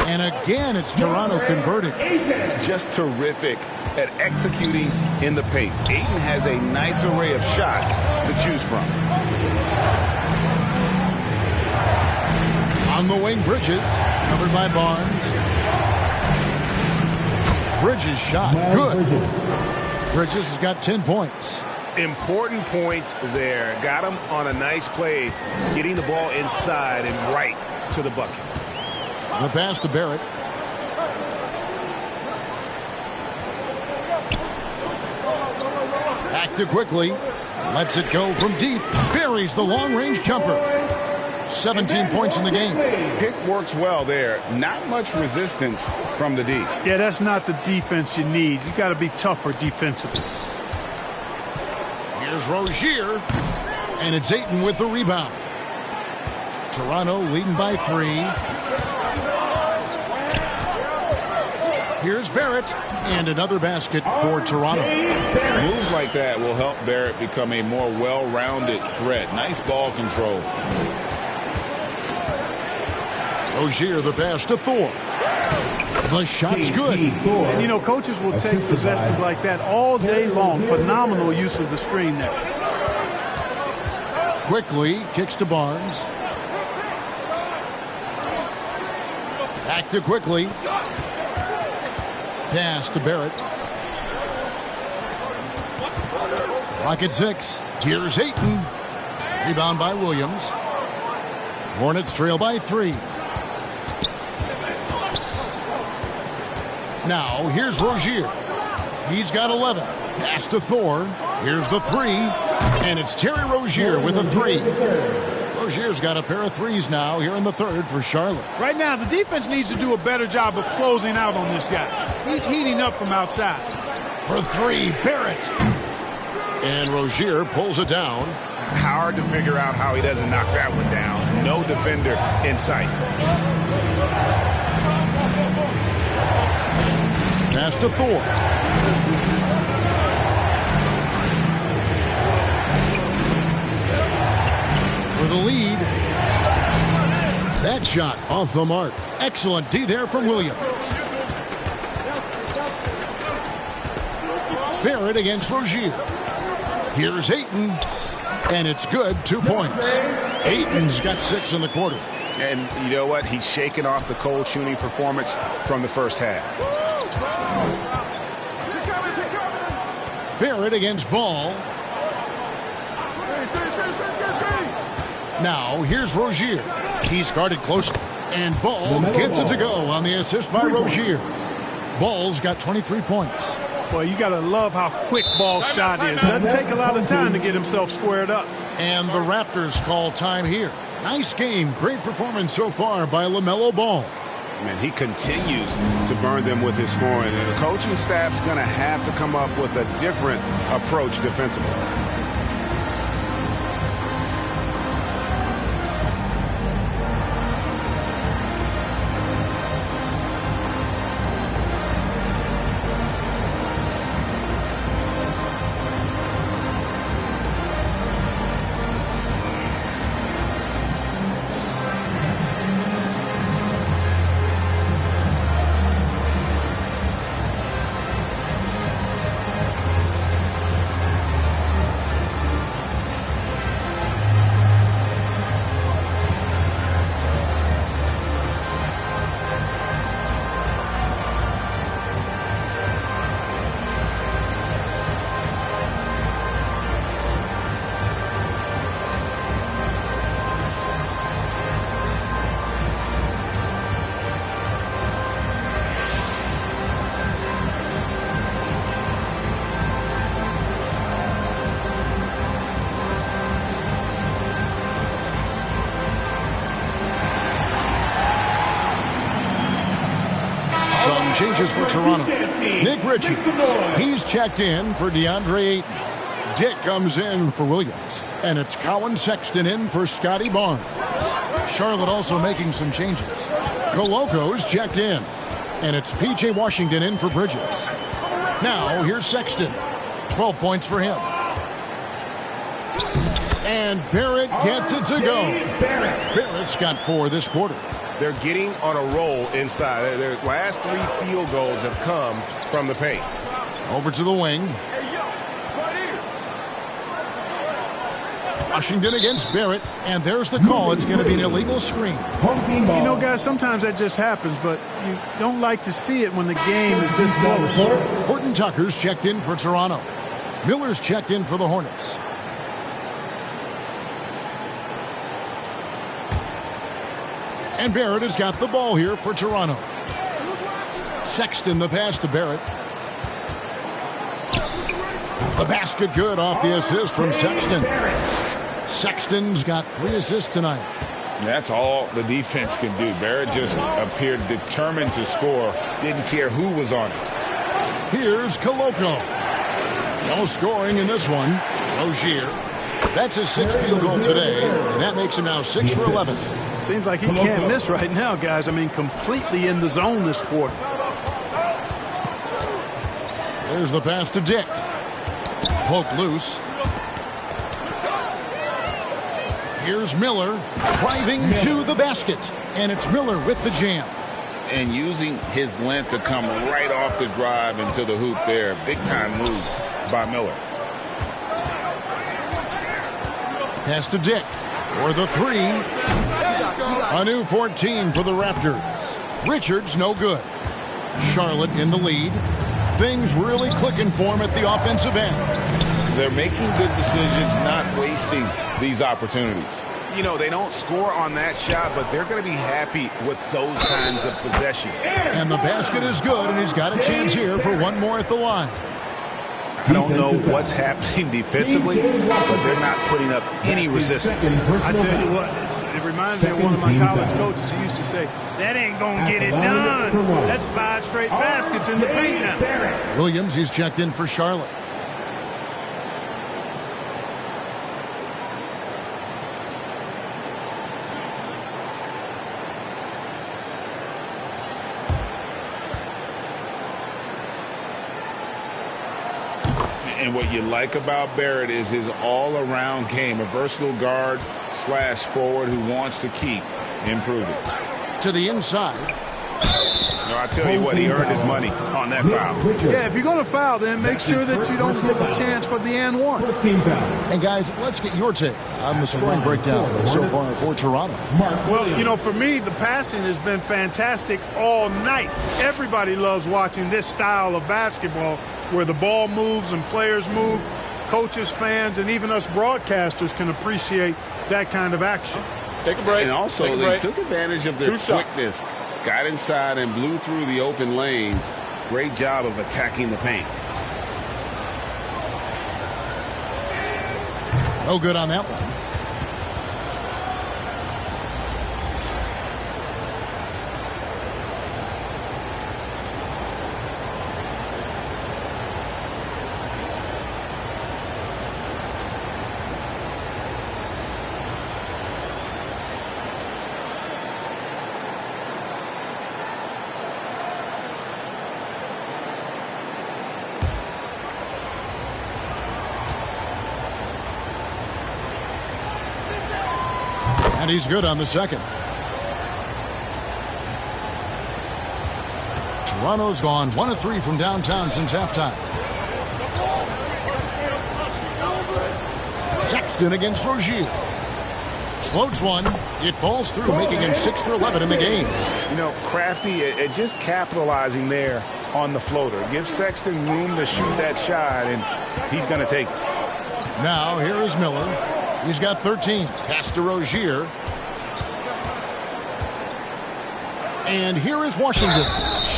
And again, it's Toronto converting. Just terrific at executing in the paint. Ayton has a nice array of shots to choose from. On the wing, Bridges. Covered by Barnes. Bridges shot. Good. Bridges has got 10 points. Important points there. Got him on a nice play, getting the ball inside and right to the bucket. The pass to Barrett. Back to Quickly. Lets it go from deep. Buries the long-range jumper. 17 points in the game. Pick works well there. Not much resistance from the D. Yeah, that's not the defense you need. You got to be tougher defensively. Here's Rozier. And it's Ayton with the rebound. Toronto leading by 3. Here's Barrett. And another basket for Toronto. Moves like that will help Barrett become a more well-rounded threat. Nice ball control. Rozier the pass to Thor. The shot's good. And, you know, coaches will take possessions like that all day long. Phenomenal use of the screen there. Quickly kicks to Barnes. Back to quickly. Pass to Barrett. Clock at 6. Here's Ayton. Rebound by Williams. Hornets trail by 3. Now, here's Rozier. He's got 11. Pass to Thor. Here's the 3. And it's Terry Rozier with a 3. Rozier's got a pair of threes now here in the third for Charlotte. Right now, the defense needs to do a better job of closing out on this guy. He's heating up from outside. For 3, Barrett. And Rozier pulls it down. Hard to figure out how he doesn't knock that one down. No defender in sight. Pass to Thor. For the lead. That shot off the mark. Excellent D there from Williams. Barrett against Rozier. Here's Ayton. And it's good. 2 points. Ayton's got 6 in the quarter. And you know what? He's shaking off the cold shooting performance from the first half. Barrett against Ball. Now, here's Rozier. He's guarded closely. And Ball gets it to go on the assist by Rozier. Ball's got 23 points. Boy, you got to love how quick Ball's shot is. Doesn't take a lot of time to get himself squared up. And the Raptors call time here. Nice game. Great performance so far by LaMelo Ball. And he continues to burn them with his scoring. And the coaching staff's going to have to come up with a different approach defensively. Changes for Toronto. Nick Ritchie. He's checked in for DeAndre Ayton. Dick comes in for Williams. And it's Colin Sexton in for Scotty Barnes. Charlotte also making some changes. Coloco's checked in. And it's P.J. Washington in for Bridges. Now, here's Sexton. 12 points for him. And Barrett gets it to go. Barrett's got 4 this quarter. They're getting on a roll inside. Their last 3 field goals have come from the paint. Over to the wing. Washington against Barrett, and there's the call. It's going to be an illegal screen. You know, guys, sometimes that just happens, but you don't like to see it when the game is this close. Horton Tucker's checked in for Toronto. Miller's checked in for the Hornets. And Barrett has got the ball here for Toronto. Sexton the pass to Barrett. The basket good off the assist from Sexton. Sexton's got 3 assists tonight. That's all the defense can do. Barrett just appeared determined to score. Didn't care who was on it. Here's Coloco. No scoring in this one. Rozier. That's his 6th field goal today, and that makes him now 6 for 11. Seems like he can't miss right now, guys. I mean, completely in the zone this quarter. There's the pass to Dick. Poked loose. Here's Miller driving to the basket. And it's Miller with the jam. And using his length to come right off the drive into the hoop there. Big time move by Miller. Pass to Dick for the 3. A new 14 for the Raptors. Richards, no good. Charlotte in the lead. Things really clicking for him at the offensive end. They're making good decisions, not wasting these opportunities. You know, they don't score on that shot, but they're going to be happy with those kinds of possessions. And the basket is good, and he's got a chance here for one more at the line. I don't know what's happening defensively, but they're not putting up any resistance. I tell you what, it reminds me of one of my college coaches. He used to say, that ain't going to get it done. That's 5 straight baskets in the paint now. Williams, he's checked in for Charlotte. And what you like about Barrett is his all-around game, a versatile guard / forward who wants to keep improving. To the inside. No, I tell you what, he earned his money on that foul. Yeah, if you're going to foul, then make sure that you don't give a chance for the and one. And guys, let's get your take on the scoring breakdown so far for Toronto. Well, you know, for me, the passing has been fantastic all night. Everybody loves watching this style of basketball where the ball moves and players move. Coaches, fans, and even us broadcasters can appreciate that kind of action. Take a break. And also, they took advantage of their quickness. Got inside and blew through the open lanes. Great job of attacking the paint. No good on that one. And he's good on the second. Toronto's gone 1 of 3 from downtown since halftime. Sexton against Rozier. Floats one. It falls through, making him 6 for 11 in the game. You know, Crafty just capitalizing there on the floater. Give Sexton room to shoot that shot, and he's going to take it. Now, here is Miller. He's got 13. Pass to Rozier. And here is Washington.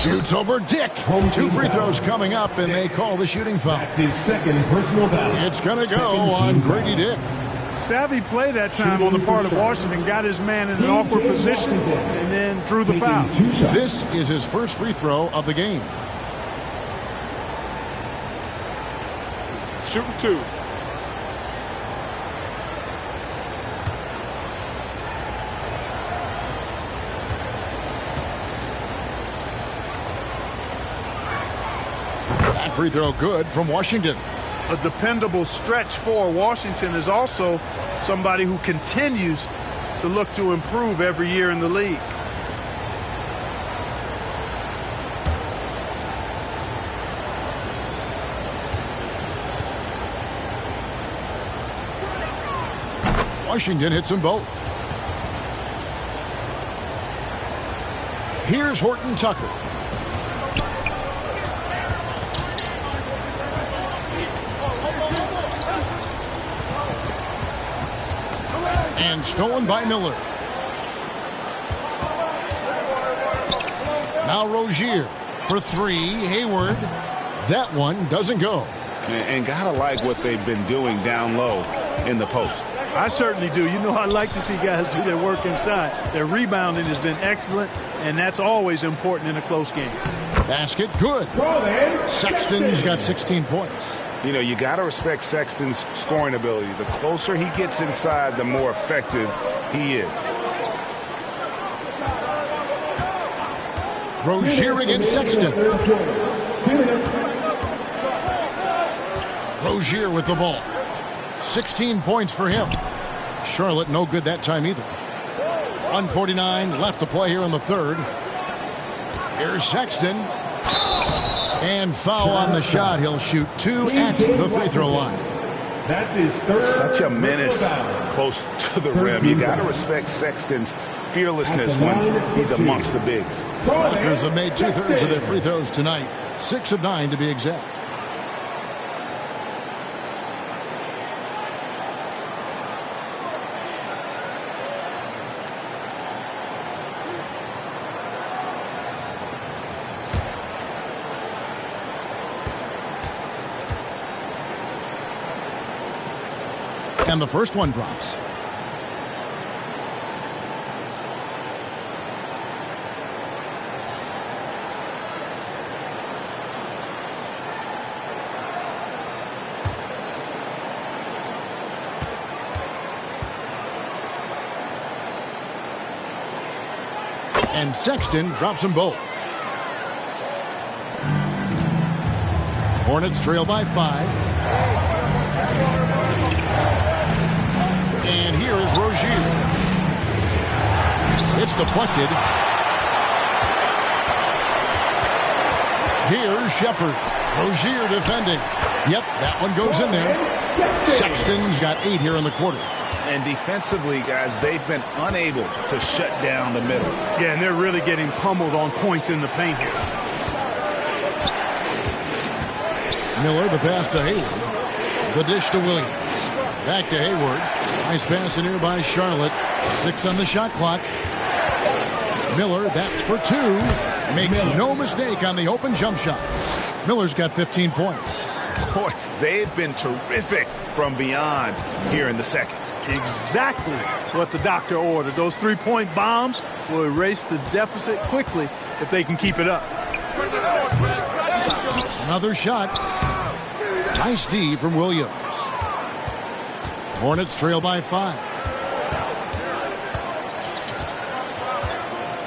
Shoots over Dick. 2 free throws coming up, and they call the shooting foul. That's his second personal foul. It's going to go on Grady Dick. Savvy play that time on the part of Washington. Got his man in an awkward position and then drew the foul. This is his first free throw of the game. Shooting 2. Free throw good from Washington. A dependable stretch for Washington is also somebody who continues to look to improve every year in the league. Washington hits them both. Here's Horton Tucker. And stolen by Miller. Now Rozier for 3. Hayward. That one doesn't go. And gotta like what they've been doing down low in the post. I certainly do. You know, I like to see guys do their work inside. Their rebounding has been excellent, and that's always important in a close game. Basket good. Sexton's got 16 points. You know, you got to respect Sexton's scoring ability. The closer he gets inside, the more effective he is. Rozier against Sexton. Rozier with the ball. 16 points for him. Charlotte no good that time either. 1:49 left to play here in the third. Here's Sexton. And foul on the shot. He'll shoot 2 at the free throw line. That's his third. Such a menace close to the rim. You got to respect Sexton's fearlessness when he's amongst the bigs. Raptors have made 2/3 of their free throws tonight. 6 of 9 to be exact. And the first one drops. And Sexton drops them both. Hornets trail by 5. And here is Rozier. It's deflected. Here's Shepard. Rozier defending. Yep, that one goes in there. Sexton's got 8 here in the quarter. And defensively, guys, they've been unable to shut down the middle. Yeah, and they're really getting pummeled on points in the paint here. Miller, the pass to Hayward. The dish to Williams. Back to Hayward. Nice pass in here by Charlotte. 6 on the shot clock. Miller, that's for 2. Makes no mistake on the open jump shot. Miller's got 15 points. Boy, they've been terrific from beyond here in the second. Exactly what the doctor ordered. Those 3-point bombs will erase the deficit quickly if they can keep it up. Another shot. Nice D from Williams. Hornets trail by 5.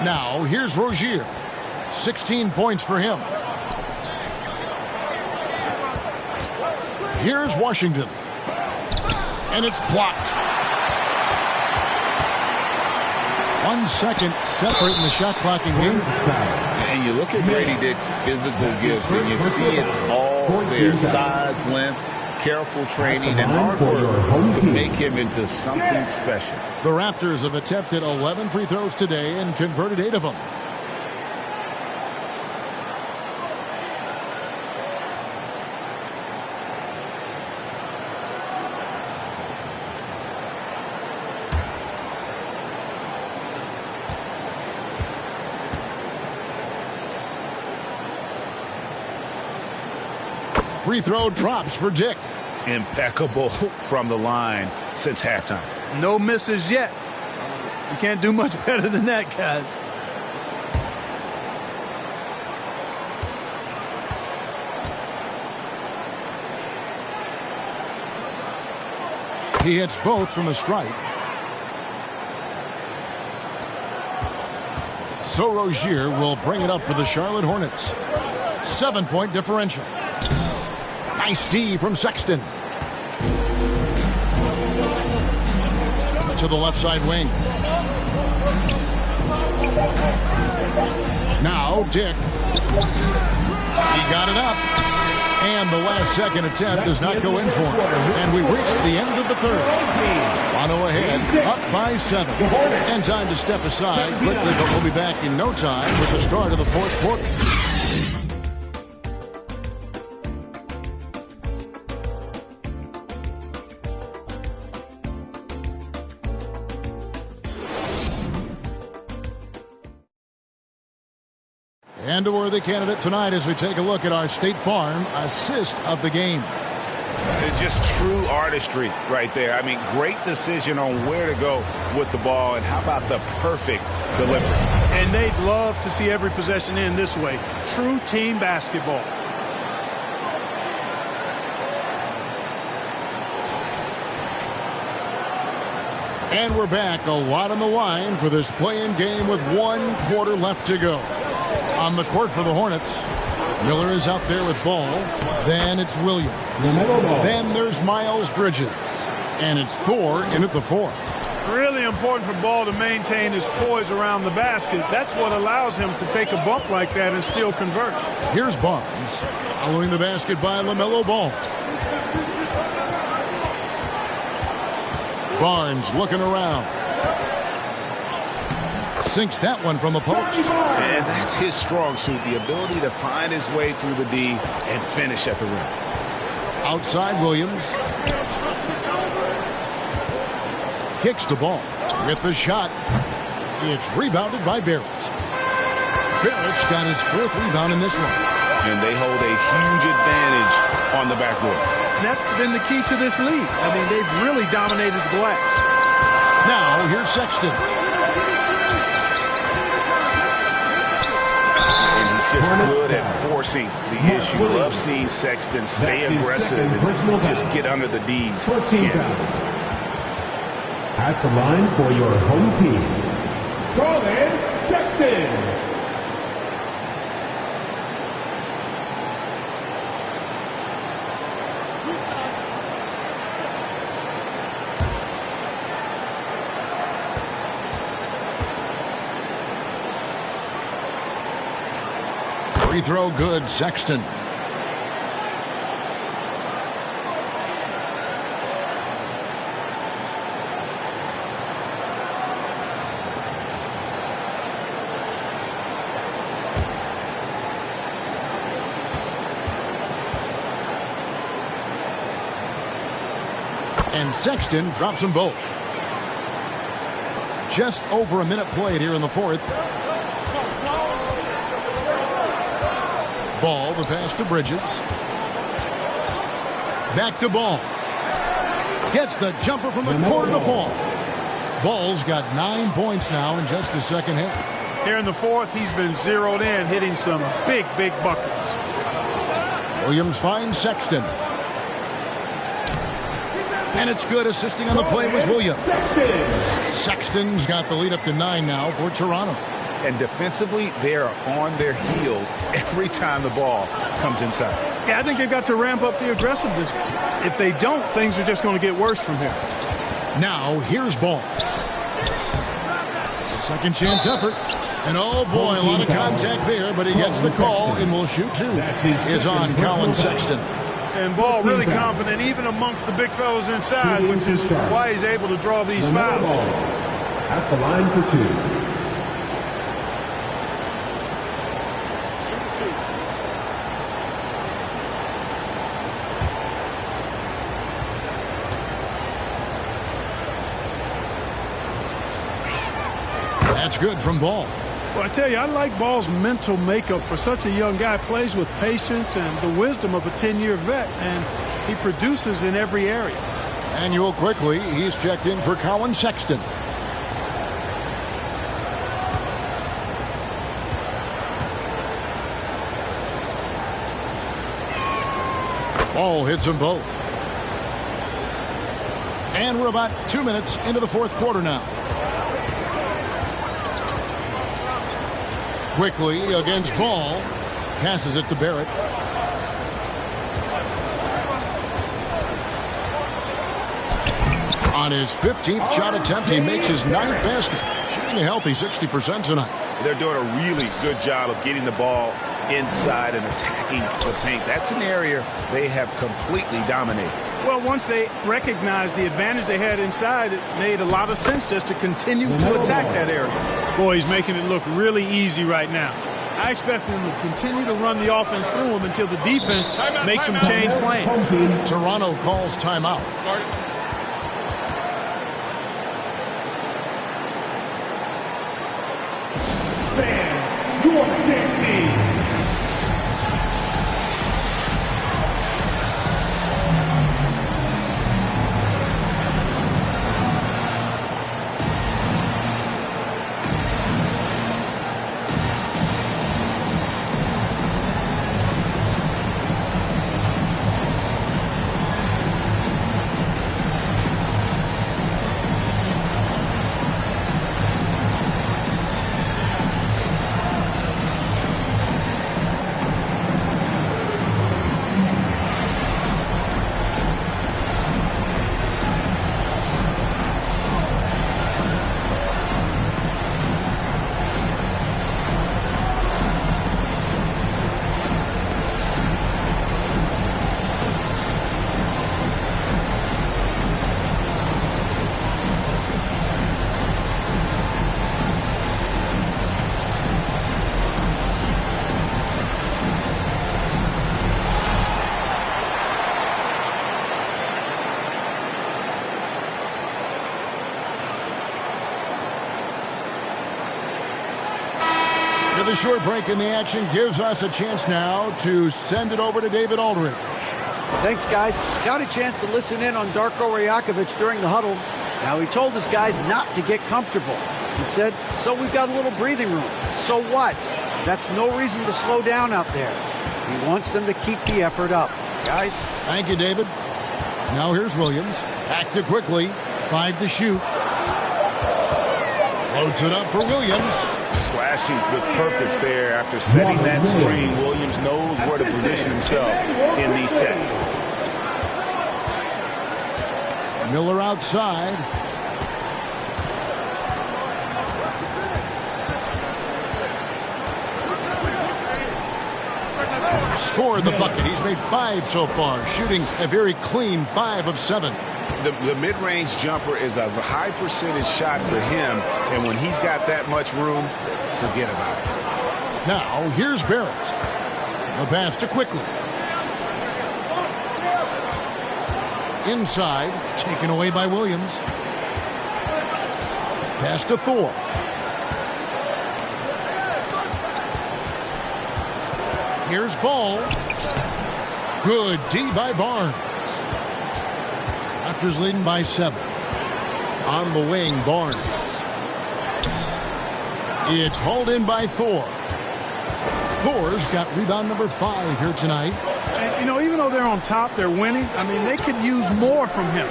Now, here's Rozier. 16 points for him. Here's Washington. And it's blocked. 1 second separating the shot clock in game. And you look at Grady Dick's physical gifts, and you see it's all there. Size, length, careful training, and hard work to make him into something special. The Raptors have attempted 11 free throws today and converted 8 of them. Free throw drops for Dick. Impeccable from the line since halftime. No misses yet. You can't do much better than that, guys. He hits both from the stripe. So Rozier will bring it up for the Charlotte Hornets. 7-point differential. Nice D from Sexton. To the left side wing. Now Dick. He got it up. And the last second attempt does not go in for him. And we reached the end of the third. Toronto ahead, up by 7. And time to step aside quickly, but we'll be back in no time with the start of the fourth quarter. And a worthy candidate tonight as we take a look at our State Farm assist of the game. It's just true artistry right there. I mean, great decision on where to go with the ball, and how about the perfect delivery? And they'd love to see every possession end this way. True team basketball. And we're back, a lot on the line for this play-in game with 1 quarter left to go. On the court for the Hornets, Miller is out there with ball. Then it's Williams. Then there's Miles Bridges. And it's Thor in at the 4. Really important for Ball to maintain his poise around the basket. That's what allows him to take a bump like that and still convert. Here's Barnes, following the basket by LaMelo Ball. Barnes looking around. Sinks that one from the post. And that's his strong suit, the ability to find his way through the D and finish at the rim. Outside Williams. Kicks the ball. With the shot. It's rebounded by Barrett. Barrett's got his 4th rebound in this one. And they hold a huge advantage on the backboard. That's been the key to this league. I mean, they've really dominated the glass. Now, here's Sexton. And he's just good at forcing the issue. Love seeing Sexton stay aggressive and just get under the D's skin. At the line for your home team, Colin Sexton. 3 throw good, Sexton. And Sexton drops them both. Just over a minute played here in the 4th. Ball, the pass to Bridges. Back to Ball. Gets the jumper from the corner to fall. Ball's got 9 points now in just the second half. Here in the 4th, he's been zeroed in, hitting some big buckets. Williams finds Sexton. And it's good. Assisting on the play was Williams. Sexton's got the lead up to 9 now for Toronto. And defensively, they are on their heels every time the ball comes inside. Yeah, I think they've got to ramp up the aggressiveness. If they don't, things are just going to get worse from here. Now, here's Ball. A second chance effort. And oh boy, a lot of contact there, but he gets the call and will shoot 2. Is on Colin Sexton. And Ball really confident even amongst the big fellas inside, which is why he's able to draw these fouls. At the line for 2. That's good from Ball. Well, I tell you, I like Ball's mental makeup for such a young guy. Plays with patience and the wisdom of a 10-year vet, and he produces in every area. And you'll quickly, he's checked in for Colin Sexton. Ball hits them both. And we're about 2 minutes into the 4th quarter now. Quickly against Ball. Passes it to Barrett. On his 15th shot attempt, he makes his 9th basket. Shooting a healthy 60% tonight. They're doing a really good job of getting the ball inside and attacking the paint. That's an area they have completely dominated. Well, once they recognized the advantage they had inside, it made a lot of sense just to continue to attack that area. Boy, he's making it look really easy right now. I expect them to continue to run the offense through him until the defense makes them change plan. Toronto calls timeout. Fans, your next team. With a short break in the action gives us a chance now to send it over to David Aldridge. Thanks, guys. Got a chance to listen in on Darko Rajakovic during the huddle. Now, he told his guys not to get comfortable. He said, so we've got a little breathing room. So what? That's no reason to slow down out there. He wants them to keep the effort up. Guys? Thank you, David. Now here's Williams. Back to quickly. 5 to shoot. Floats it up for Williams. Slashing with purpose there after setting that screen. Williams knows where to position himself in these sets. Miller outside. Scored the bucket. He's made 5 so far, shooting a very clean 5 of 7. The mid-range jumper is a high percentage shot for him, and when he's got that much room, forget about it. Now, here's Barrett. The pass to quickly. Inside, taken away by Williams. Pass to Thor. Here's Ball. Good D by Barnes. Raptors leading by 7. On the wing, Barnes. It's hauled in by Thor. Thor's got rebound number 5 here tonight. And, you know, even though they're on top, they're winning. I mean, they could use more from him.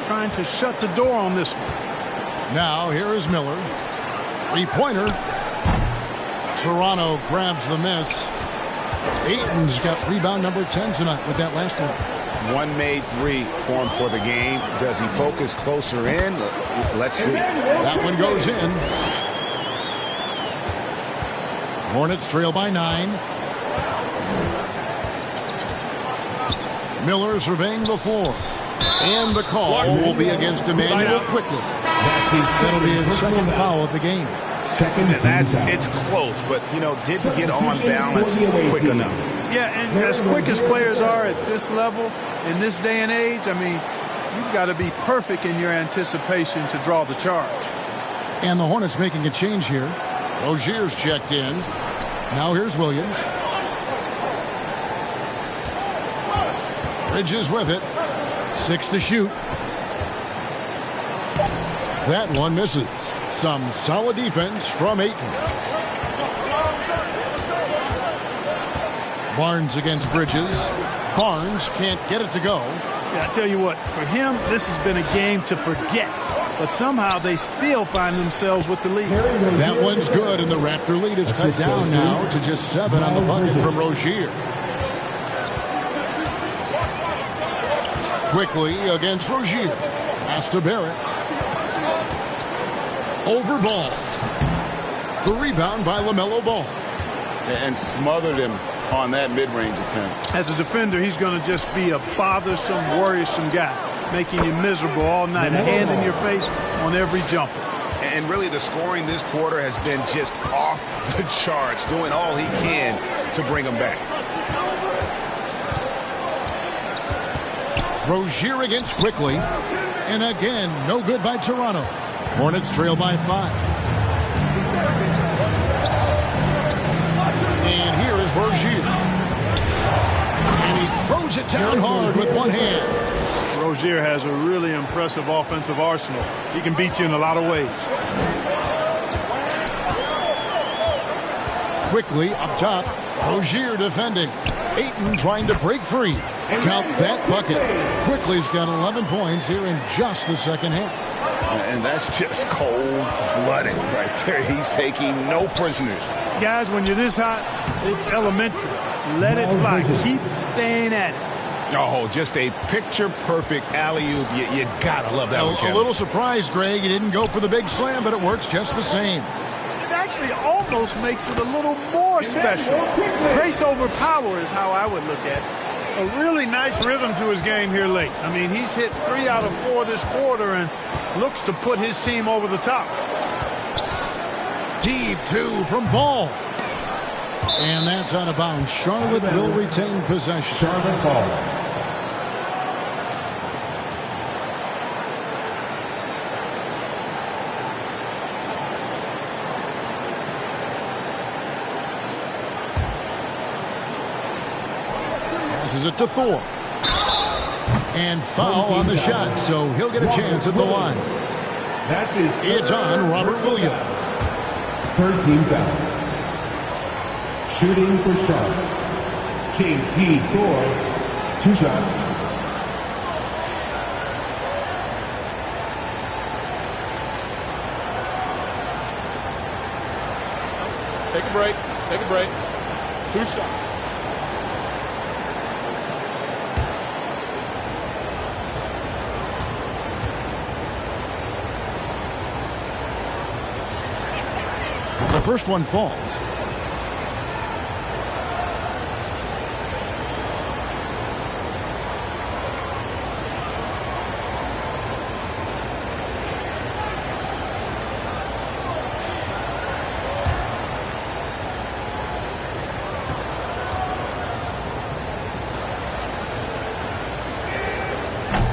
Trying to shut the door on this one. Now, here is Miller. 3-pointer. Toronto grabs the miss. Ayton's got rebound number 10 tonight with that last one. One made 3 for him for the game. Does he focus closer in? Let's see. That one goes in. Hornets trail by 9. Miller surveying the floor. And the call will be against Emmanuel quickly. That'll be his second foul of the game. It's close, but, you know, didn't get on balance quick enough. Yeah, and as quick as players are at this level, in this day and age, I mean, you've got to be perfect in your anticipation to draw the charge. And the Hornets making a change here. Rozier's checked in. Now here's Williams. Bridges with it. 6 to shoot. That one misses. Some solid defense from Ayton. Barnes against Bridges. Barnes can't get it to go. Yeah, I tell you what, for him, this has been a game to forget. But somehow they still find themselves with the lead. That one's good, and the Raptor lead is cut down now to just 7 on the bucket from Rozier. Quickly against Rozier. Pass to Barrett. Over Ball. The rebound by LaMelo Ball. And smothered him on that mid-range attempt. As a defender, he's going to just be a bothersome, worrisome guy, making you miserable all night, a hand in your face on every jumper. And really the scoring this quarter has been just off the charts, doing all he can to bring them back. Rozier against quickly. And again, no good by Toronto. Hornets trail by 5. And here is Rozier. And he throws it down hard with one hand. Rozier has a really impressive offensive arsenal. He can beat you in a lot of ways. Quickly up top. Rozier defending. Ayton trying to break free. Count that bucket. Quickly's got 11 points here in just the second half. And that's just cold-blooded right there. He's taking no prisoners. Guys, when you're this hot, it's elementary. Let it fly. Keep staying at it. Oh, just a picture-perfect alley-oop. You gotta love that one, Kevin. A little surprised, Greg. He didn't go for the big slam, but it works just the same. It actually almost makes it a little more special. Grace over power is how I would look at it. A really nice rhythm to his game here late. I mean, he's hit 3 out of 4 this quarter and looks to put his team over the top. Deep 2 from Ball. And that's out of bounds. Charlotte will retain possession. Charlotte ball. Passes it to Thor. And foul on the shot, so he'll get a chance at the line. It's on Robert Williams. 13 foul. Shooting for Charlotte. JT Thor, 2 shots. Take a break. Take a break. 2 shots. The first one falls.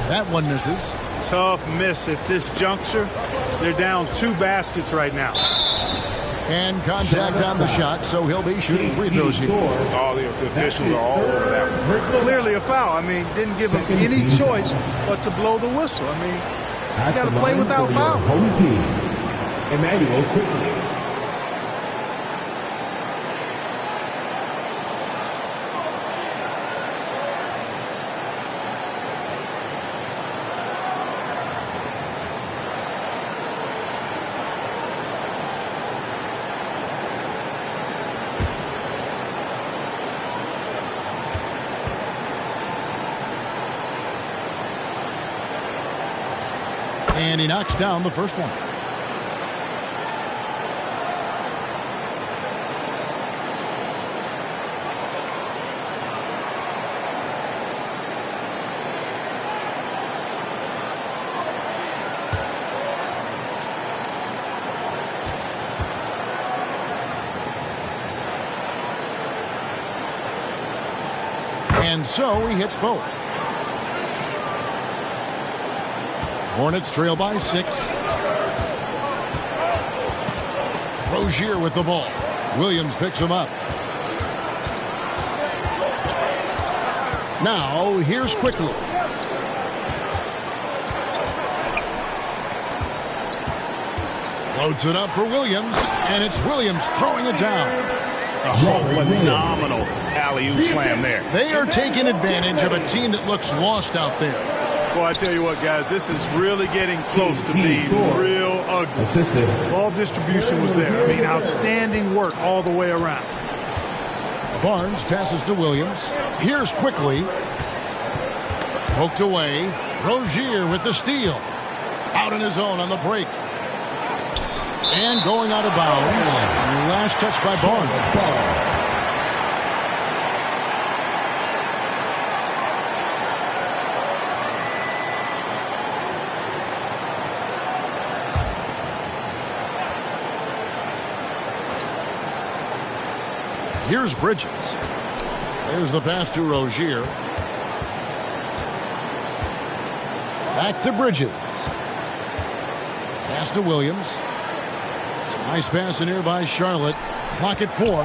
That one misses. Tough miss at this juncture. They're down 2 baskets right now. And contact on the shot, so he'll be shooting free throws here. All the officials are all over that one. Clearly a foul. I mean, didn't give him any choice but to blow the whistle. I mean, you got to play without foul. Home team, Emmanuel quickly. And he knocks down the first one. And so he hits both. Hornets trail by 6. Rozier with the ball. Williams picks him up. Now, here's Quickly. Floats it up for Williams, and it's Williams throwing it down. Oh, phenomenal alley-oop slam there. They are taking advantage of a team that looks lost out there. Well, I tell you what, guys, this is really getting close to being real ugly. Ball distribution was there. I mean, outstanding work all the way around. Barnes passes to Williams. Here's Quickly. Poked away. Rozier with the steal. Out in his own on the break. And going out of bounds. Last touch by Barnes. Here's Bridges. There's the pass to Rozier. Back to Bridges. Pass to Williams. Some nice pass in here by Charlotte. Clock at 4.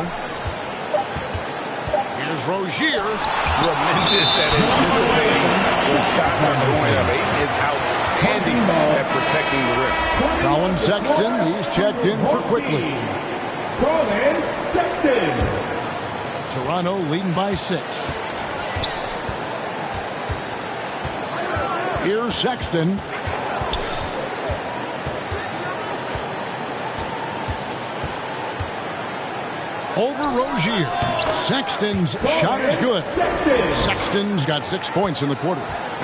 Here's Rozier. Tremendous at anticipating when shots are going up. Aiden is outstanding at protecting the rim. Colin Sexton, he's checked in for Quickly. Colin Sexton. Toronto leading by 6. Here's Sexton. Over Rozier. Sexton's shot is good. Sexton's got 6 points in the quarter.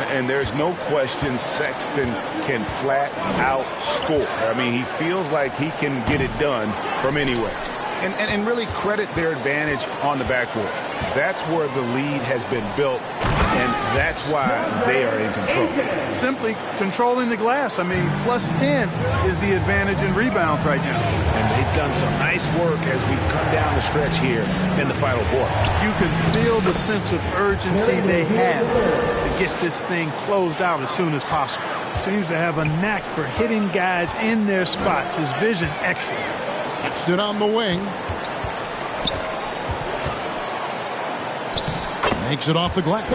And there's no question Sexton can flat out score. I mean, he feels like he can get it done from anywhere. And really credit their advantage on the backboard. That's where the lead has been built, and that's why they are in control. Simply controlling the glass. I mean, plus 10 is the advantage in rebounds right now. And they've done some nice work as we've come down the stretch here in the final quarter. You can feel the sense of urgency they have to get this thing closed out as soon as possible. Seems to have a knack for hitting guys in their spots. His vision excellent. Sexton on the wing. Takes it off the glass.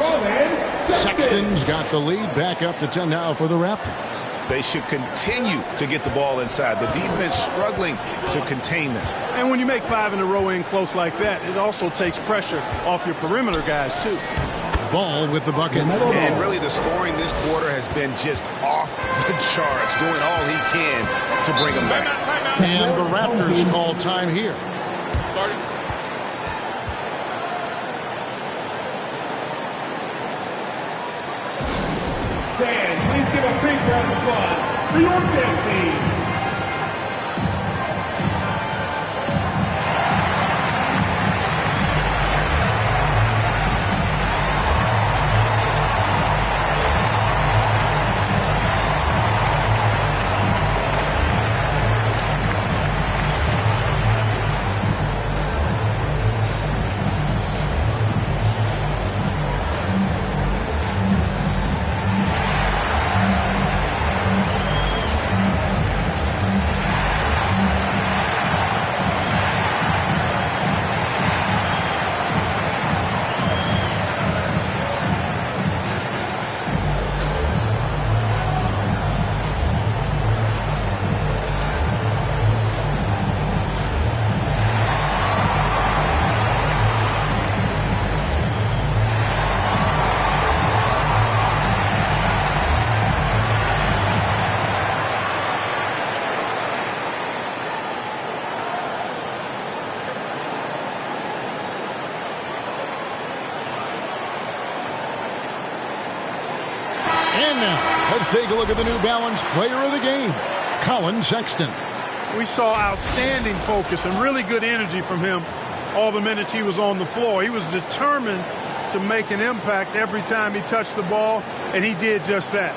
Sexton's got the lead. Back up to 10 now for the Raptors. They should continue to get the ball inside. The defense struggling to contain them. And when you make 5 in a row in close like that, it also takes pressure off your perimeter guys, too. Ball with the bucket. And really the scoring this quarter has been just off the charts, doing all he can to bring them back. And the Raptors call time here. Fans, please give a big round of applause for your big team. And now, let's take a look at the New Balance player of the game, Colin Sexton. We saw outstanding focus and really good energy from him all the minutes he was on the floor. He was determined to make an impact every time he touched the ball, and he did just that.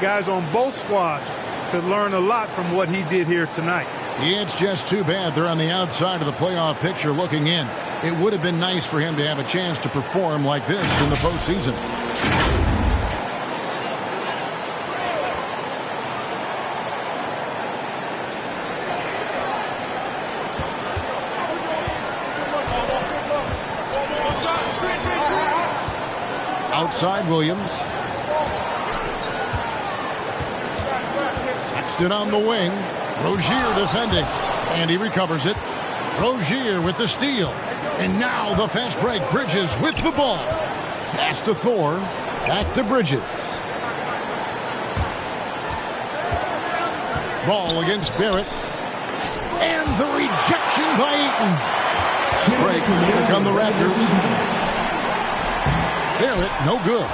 Guys on both squads could learn a lot from what he did here tonight. It's just too bad they're on the outside of the playoff picture looking in. It would have been nice for him to have a chance to perform like this in the postseason. Outside Williams. Sexton on the wing. Rozier defending. And he recovers it. Rozier with the steal. And now the fast break. Bridges with the ball. Pass to Thor. Back to Bridges. Ball against Barrett. And the rejection by Eaton. Fast break. Here come the Raptors. Barrett, no good.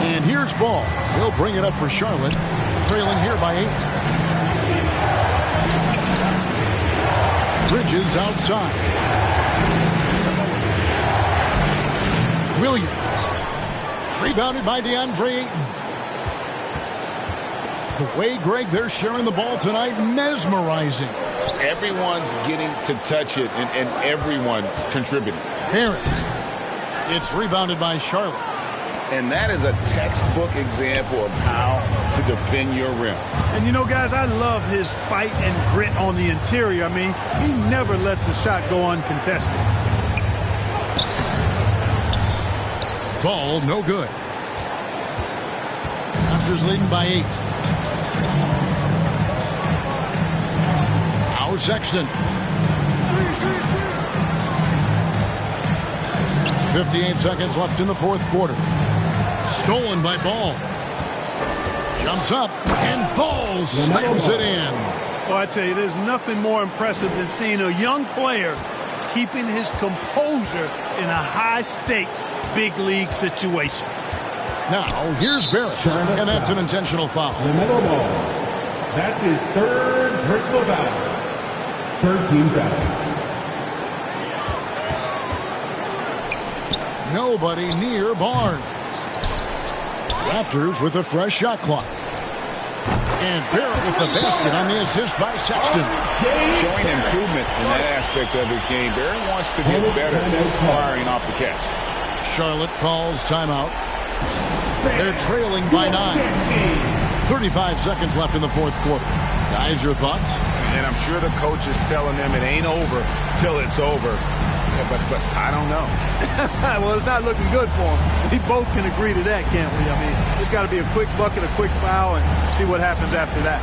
And here's Ball. He'll bring it up for Charlotte. Trailing here by 8. Bridges outside. Williams. Rebounded by DeAndre Ayton. The way, Greg, they're sharing the ball tonight, mesmerizing. Everyone's getting to touch it, and everyone's contributing. Barrett. It's rebounded by Charlotte. And that is a textbook example of how to defend your rim. And, you know, guys, I love his fight and grit on the interior. I mean, he never lets a shot go uncontested. Ball, no good. Raptors leading by 8. Now Sexton. 58 seconds left in the fourth quarter. Stolen by Ball. Jumps up, and Ball slams it in. Well, I tell you, there's nothing more impressive than seeing a young player keeping his composure in a high-stakes, big-league situation. Now, here's Barrett, and that's an intentional foul. The middle ball. That's his third personal foul. Third team foul. Nobody near Barnes. Raptors with a fresh shot clock. And Barrett with the basket on the assist by Sexton. Showing improvement in that aspect of his game. Barrett wants to get better firing off the catch. Charlotte calls timeout. They're trailing by 9. 35 seconds left in the fourth quarter. Guys, your thoughts? And I'm sure the coach is telling them it ain't over till it's over. Yeah, but I don't know. Well, it's not looking good for him. We both can agree to that, can't we? I mean, it's got to be a quick bucket, a quick foul, and see what happens after that.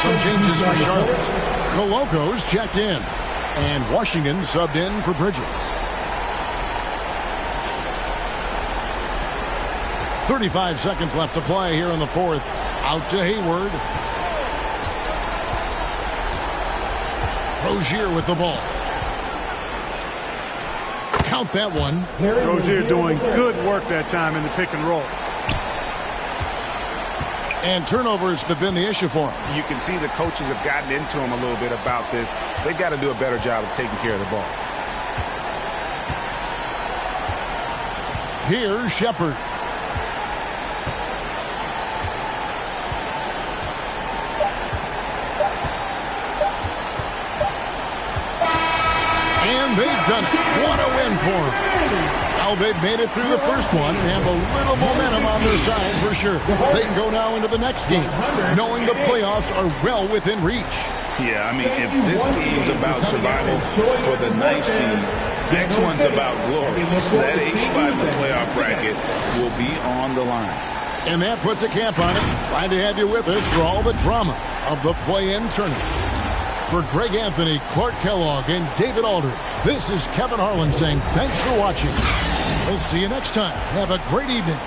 Some changes for Charlotte. Coloco's checked in. And Washington subbed in for Bridges. 35 seconds left to play here in the fourth. Out to Hayward. Rozier with the ball. Count that one. Rozier doing good work that time in the pick and roll. And turnovers have been the issue for him. You can see the coaches have gotten into him a little bit about this. They've got to do a better job of taking care of the ball. Here's Shepard. And they've done it. What a win for them. Now they've made it through the first one and have a little momentum on their side for sure. They can go now into the next game, knowing the playoffs are well within reach. Yeah, I mean, if this game's about survival for the 9th seed, next one's about glory. That 8th spot in the playoff bracket will be on the line. And that puts a cap on it. Glad to have you with us for all the drama of the play-in tournament. For Greg Anthony, Clark Kellogg, and David Aldridge, this is Kevin Harlan saying thanks for watching. We'll see you next time. Have a great evening.